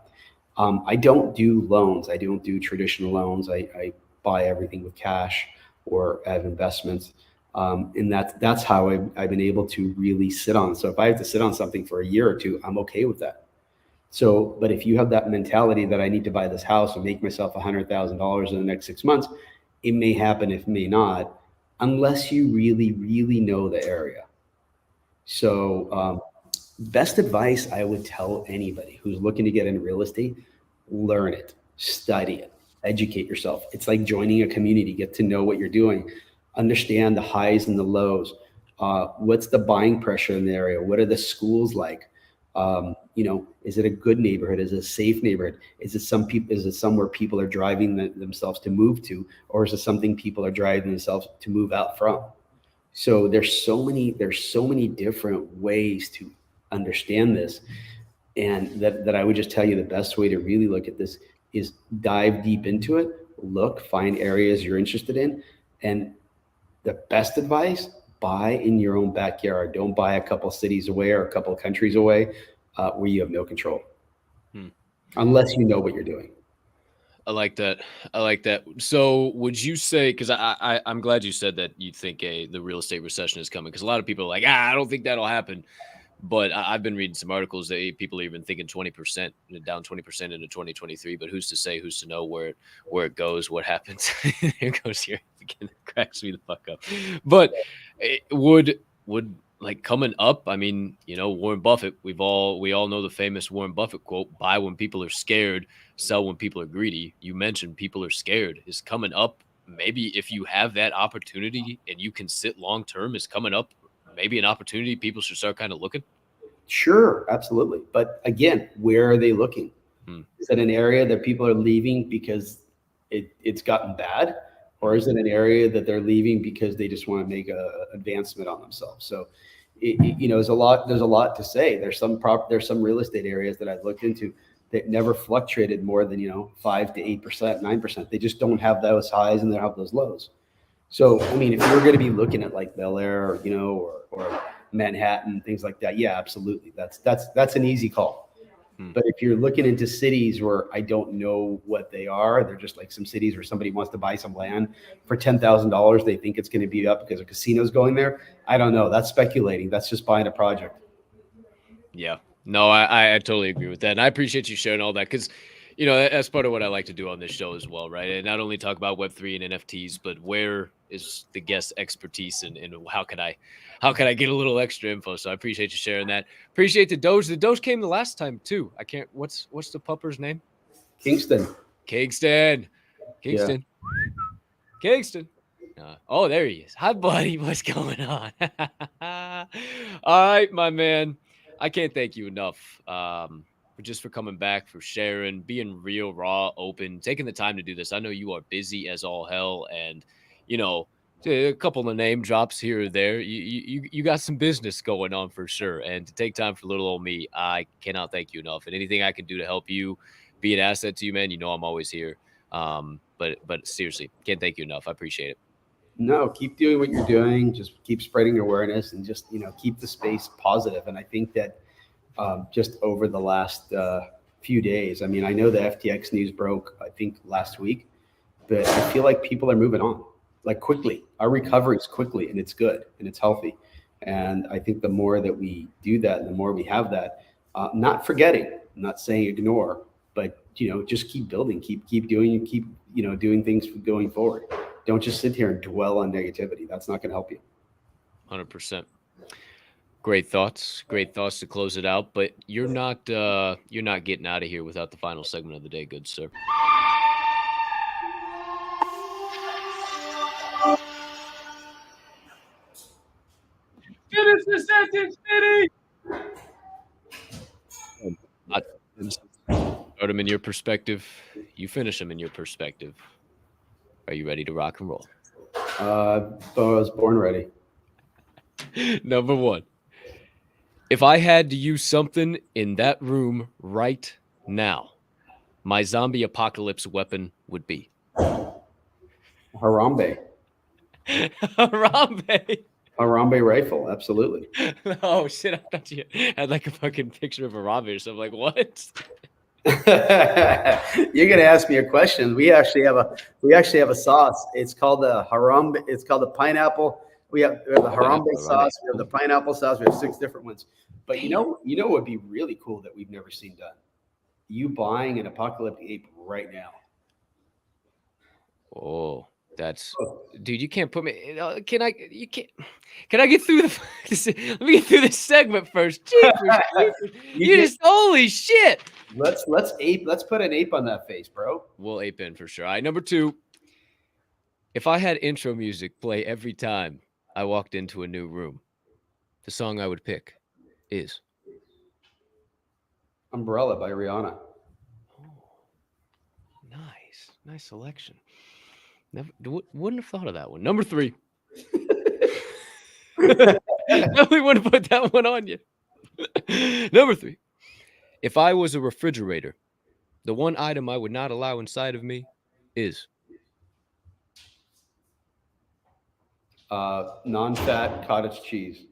I don't do loans. I don't do traditional loans. I buy everything with cash or have investments. And that's how I've been able to really sit on. So if I have to sit on something for a year or two, I'm okay with that. So, but if you have that mentality that I need to buy this house and make myself $100,000 in the next 6 months, it may happen, it may not, unless you really, really know the area. So Best advice I would tell anybody who's looking to get into real estate: learn it, study it, educate yourself. It's like joining a community. Get to know what you're doing, understand the highs and the lows. What's the buying pressure in the area? What are the schools like? Is it a good neighborhood? Is it a safe neighborhood? Is it somewhere people are driving themselves to move to, or is it something people are driving themselves to move out from? So there's so many different ways to understand this, and that I would just tell you the best way to really look at this is dive deep into it, find areas you're interested in, and the best advice: buy in your own backyard. Don't buy a couple cities away or a couple countries away where you have no control, unless you know what you're doing. I like that. I like that. So would you say, because I'm glad you said that you think the real estate recession is coming, because a lot of people are like, I don't think that'll happen. But I've been reading some articles that people are even thinking 20%, down 20% into 2023. But who's to say? Who's to know where it goes? What happens? Here goes here again. It cracks me the fuck up. But it would like coming up. I mean, Warren Buffett. We all know the famous Warren Buffett quote: "Buy when people are scared, sell when people are greedy." You mentioned people are scared is coming up. Maybe if you have that opportunity and you can sit long term, is coming up. Maybe an opportunity people should start kind of looking. Sure, absolutely. But again, where are they looking? Is it an area that people are leaving because it's gotten bad, or is it an area that they're leaving because they just want to make a advancement on themselves? So, there's a lot to say. There's some real estate areas that I've looked into that never fluctuated more than 5 to 8%, 9%. They just don't have those highs and they don't have those lows. So, I mean, if you're going to be looking at like Bel Air, or Manhattan, things like that, yeah, absolutely. That's an easy call. But if you're looking into cities where I don't know what they are, they're just like some cities where somebody wants to buy some land for $10,000. They think it's going to be up because a casino's going there. I don't know. That's speculating. That's just buying a project. Yeah. No, I totally agree with that. And I appreciate you sharing all that because, that's part of what I like to do on this show as well, right? And not only talk about Web3 and NFTs, but where is the guest expertise and how can I get a little extra info? So I appreciate you sharing that. Appreciate the Doge. The Doge came the last time too. I can't, what's the pupper's name? Kingston. Kingston. Yeah. Kingston. Oh, there he is. Hi, buddy. What's going on? All right, my man. I can't thank you enough for coming back, for sharing, being real, raw, open, taking the time to do this. I know you are busy as all hell, and a couple of name drops here or there. You got some business going on for sure, and to take time for little old me, I cannot thank you enough. And anything I can do to help you, be an asset to you, man, I'm always here. But seriously, can't thank you enough. I appreciate it. No, keep doing what you're doing. Just keep spreading awareness and just, keep the space positive. And I think that just over the last few days, I mean, I know the FTX news broke, I think last week, but I feel like people are moving on like quickly. Our recovery is quickly, and it's good and it's healthy. And I think the more that we do that, the more we have that, not forgetting, not saying ignore, but, just keep building, keep doing, doing things going forward. Don't just sit here and dwell on negativity. That's not going to help you. 100%. Great thoughts to close it out. But you're not getting out of here without the final segment of the day, good sir. Finish the sentence, Fity. Start them in your perspective. You finish them in your perspective. Are you ready to rock and roll? I was born ready. Number one. If I had to use something in that room right now, my zombie apocalypse weapon would be Harambe. Harambe. Harambe rifle, absolutely. Oh shit! I thought you had like a fucking picture of Harambe or something. Like what? You're gonna ask me a question. We actually have a sauce. It's called the Harambe. It's called the pineapple. We have the Harambe sauce. We have the pineapple sauce. We have 6 different ones. But you know what would be really cool that we've never seen done? You buying an apocalyptic ape right now. Oh, That's, Oh, dude. You can't put me. Can I? You can't. Can I get through the? Let me get through this segment first. Jeepers, creepers. You get- just holy shit. let's put an ape on that face, bro. We'll ape in for sure. All right, number 2. If I had intro music play every time I walked into a new room, the song I would pick is Umbrella by Rihanna. nice selection. Never wouldn't have thought of that one. Number 3. Definitely wouldn't have put that one on you. Number 3. If I was a refrigerator, the one item I would not allow inside of me is Non-fat cottage cheese.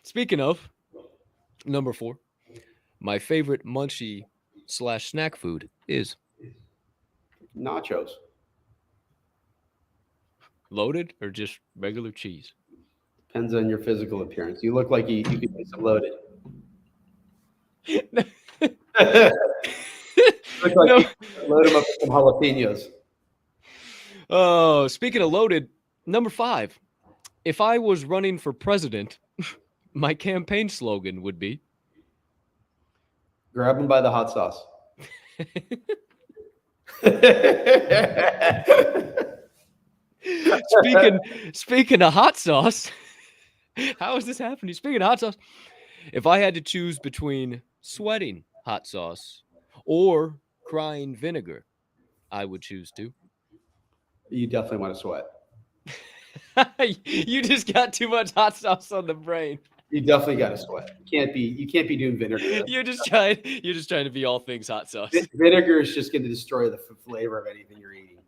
Speaking of, number 4. My favorite munchie / snack food is Nachos. loaded or just regular cheese. Depends on your physical appearance. You look like you could be some loaded. Look like No. you load them up with some jalapenos. Oh, speaking of loaded, number 5. If I was running for president, my campaign slogan would be Grab them by the hot sauce. Speaking of hot sauce, how is this happening? Speaking of hot sauce, if I had to choose between sweating hot sauce or crying vinegar, I would choose to. You definitely want to sweat. You just got too much hot sauce on the brain. You definitely got to sweat. You can't be doing vinegar. You're just trying to be all things hot sauce. Vinegar is just going to destroy the flavor of anything you're eating.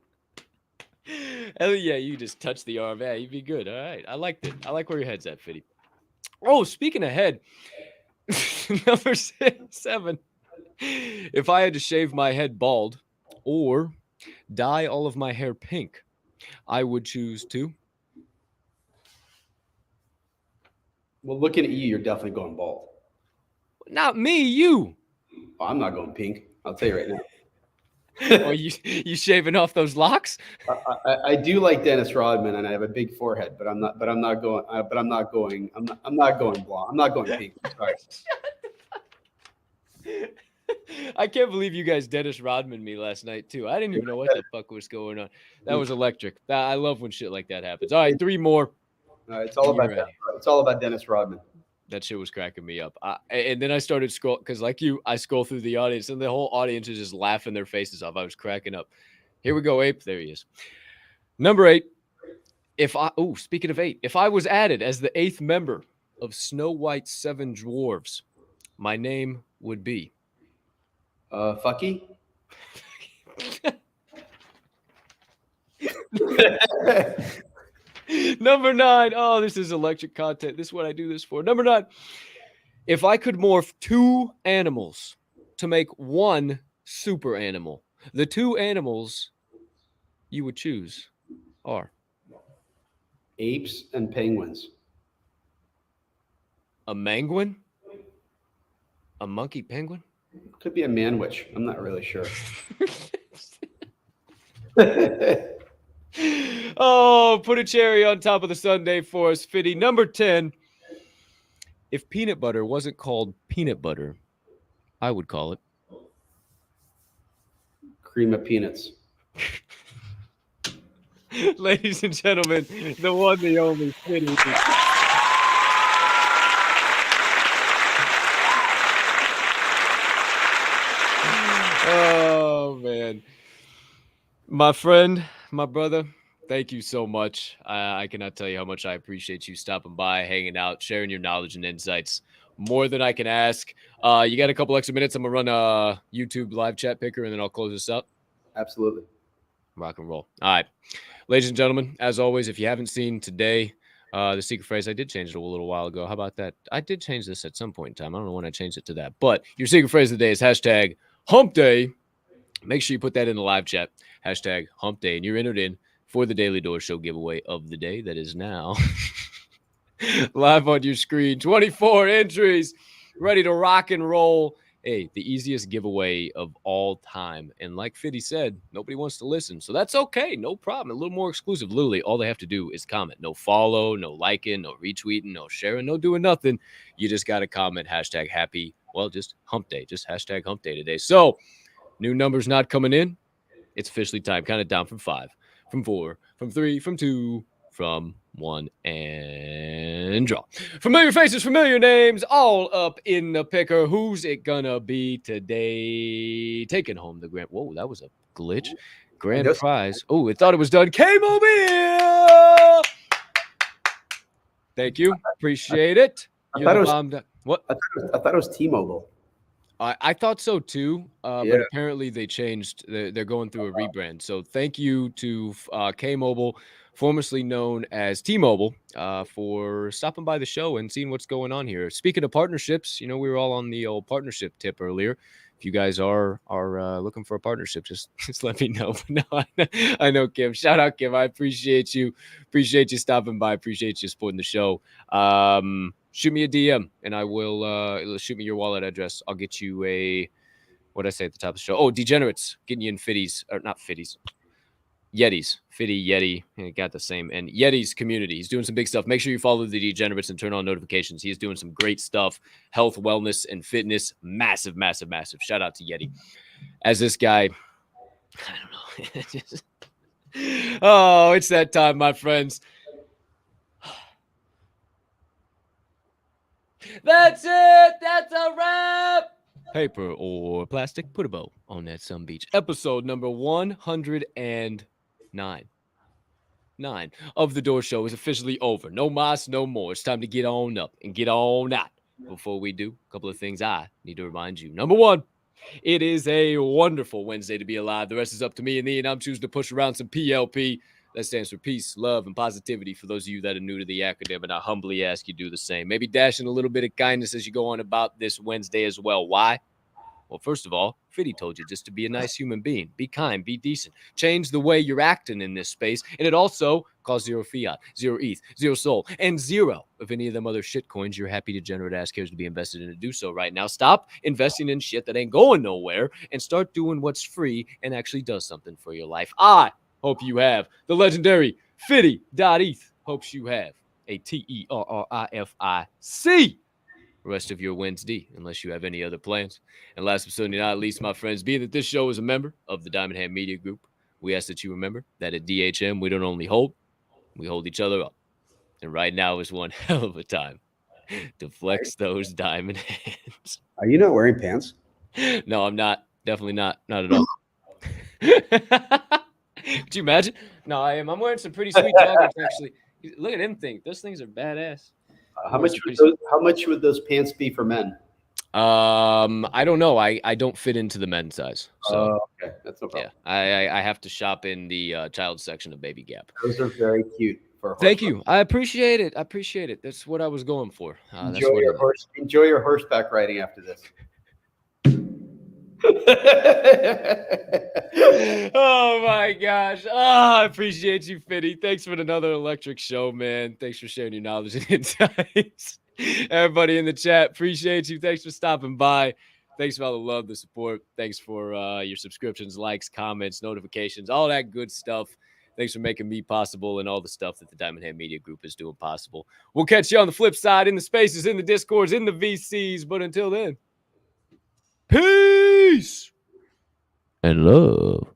Hell yeah, you just touch the arm. Yeah, you'd be good. All right. I liked it. I like where your head's at, Fity. Oh, speaking of head, number 7. If I had to shave my head bald or dye all of my hair pink, I would choose to. Well, looking at you, you're definitely going bald. Not me, you. Oh, I'm not going pink. I'll tell you right now. Oh, you shaving off those locks? I do like Dennis Rodman, and I have a big forehead, but I'm not going blonde. I'm not going pink. Sorry. I can't believe you guys Dennis Rodman me last night too. I didn't even know what the fuck was going on. That was electric. I love when shit like that happens. All right, 3 more. It's all about Dennis Rodman. That shit was cracking me up. And then I started scroll because, like you, I scroll through the audience, and the whole audience is just laughing their faces off. I was cracking up. Here we go, Ape. There he is. Number 8. Speaking of 8, if I was added as the 8th member of Snow White's 7 dwarves, my name would be Fucky. Number 9. Oh, this is electric content. This is what I do this for. Number 9. If I could morph 2 animals to make 1 super animal, the 2 animals you would choose are Apes and penguins. a manguin, a monkey penguin. Could be a manwich. I'm not really sure. Oh, put a cherry on top of the sundae for us, Fity. Number 10. If peanut butter wasn't called peanut butter, I would call it Cream of peanuts. Ladies and gentlemen, the one, the only Fity. Oh, man. My friend, my brother, thank you so much. I cannot tell you how much I appreciate you stopping by, hanging out, sharing your knowledge and insights. More than I can ask. You got a couple extra minutes. I'm going to run a YouTube live chat picker, and then I'll close this up. Absolutely. Rock and roll. All right. Ladies and gentlemen, as always, if you haven't seen today, the secret phrase, I did change it a little while ago. How about that? I did change this at some point in time. I don't know when I changed it to that. But your secret phrase of the day is hashtag Hump Day. Make sure you put that in the live chat. Hashtag Hump Day. And you're entered in for the Daily Door Show giveaway of the day that is now live on your screen. 24 entries ready to rock and roll. hey, the easiest giveaway of all time. And like Fity said, nobody wants to listen. So that's okay. No problem. A little more exclusive. Literally, all they have to do is comment. No follow, no liking, no retweeting, no sharing, no doing nothing. You just got to comment hashtag happy. Well, just hump day. Just hashtag hump day today. So new numbers not coming in. It's officially time. Kind of down from 5, from 4, from 3, from 2, from 1, and draw. Familiar faces, familiar names, all up in the picker. Who's it gonna be today? Taking home the grand. Whoa, that was a glitch. Grand prize. Oh, it thought it was done. K-Mobile. Thank you. Appreciate it. I thought it was, what? I thought it was T-Mobile. I thought so too, Yeah. but apparently they changed. They're going through a rebrand. So thank you to K-Mobile, formerly known as T-Mobile, for stopping by the show and seeing what's going on here. Speaking of partnerships, we were all on the old partnership tip earlier. If you guys are looking for a partnership, just let me know. But no, I know Kim. Shout out Kim. I appreciate you. Appreciate you stopping by. Appreciate you supporting the show. Shoot me a DM and I will shoot me your wallet address. I'll get you what did I say at the top of the show? Oh, Degenerates, getting you in Fitties, or not Fitties, Yetis, Fity, Yeti, got the same. And Yeti's community. He's doing some big stuff. Make sure you follow the Degenerates and turn on notifications. He's doing some great stuff. Health, wellness, and fitness. Massive, massive, massive. Shout out to Yeti. As this guy, I don't know. Oh, it's that time, my friends. That's it. That's a wrap. Paper or plastic, put a bow on that some beach. Episode number 109. 9 of the Door Show is officially over. No mas, no more. It's time to get on up and get on out. Before we do, a couple of things I need to remind you. Number one, it is a wonderful Wednesday to be alive. The rest is up to me and thee, and I'm choosing to push around some PLP. That stands for peace, love, and positivity. For those of you that are new to the acronym, and I humbly ask you do the same. Maybe dash in a little bit of kindness as you go on about this Wednesday as well. Why? Well, first of all, Fity told you just to be a nice human being. Be kind, be decent. Change the way you're acting in this space. And it also costs 0 fiat, 0 ETH, 0 soul, and 0 of any of them other shit coins your happy degenerate ass cares to be invested in to do so right now. Stop investing in shit that ain't going nowhere and start doing what's free and actually does something for your life. I hope you have the legendary Fity.eth. Hopes you have a TERRIFIC. Rest of your Wednesday, unless you have any other plans. And last but certainly not least, my friends, being that this show is a member of the Diamond Hand Media Group, we ask that you remember that at DHM, we don't only hold, we hold each other up. And right now is one hell of a time to flex those diamond hands. Are you not wearing pants? No, I'm not. Definitely not. Not at all. Could you imagine? No, I am. I'm wearing some pretty sweet joggers, actually. Look at them things. Those things are badass. How much would those pants be for men? I don't know. I don't fit into the men's size. So okay, that's no problem. Yeah, I have to shop in the child section of Baby Gap. Those are very cute. Thank you. I appreciate it. That's what I was going for. Enjoy your horseback riding after this. Oh my gosh. I appreciate you, Fity. Thanks for another electric show, man. Thanks for sharing your knowledge and insights. Everybody in the chat, appreciate you. Thanks for stopping by. Thanks for all the love, the support. Thanks for your subscriptions, likes, comments, notifications, all that good stuff. Thanks for making me possible and all the stuff that the Diamond Hand Media Group is doing possible. We'll catch you on the flip side, in the spaces, in the Discords, in the VCs. But until then, peace and love.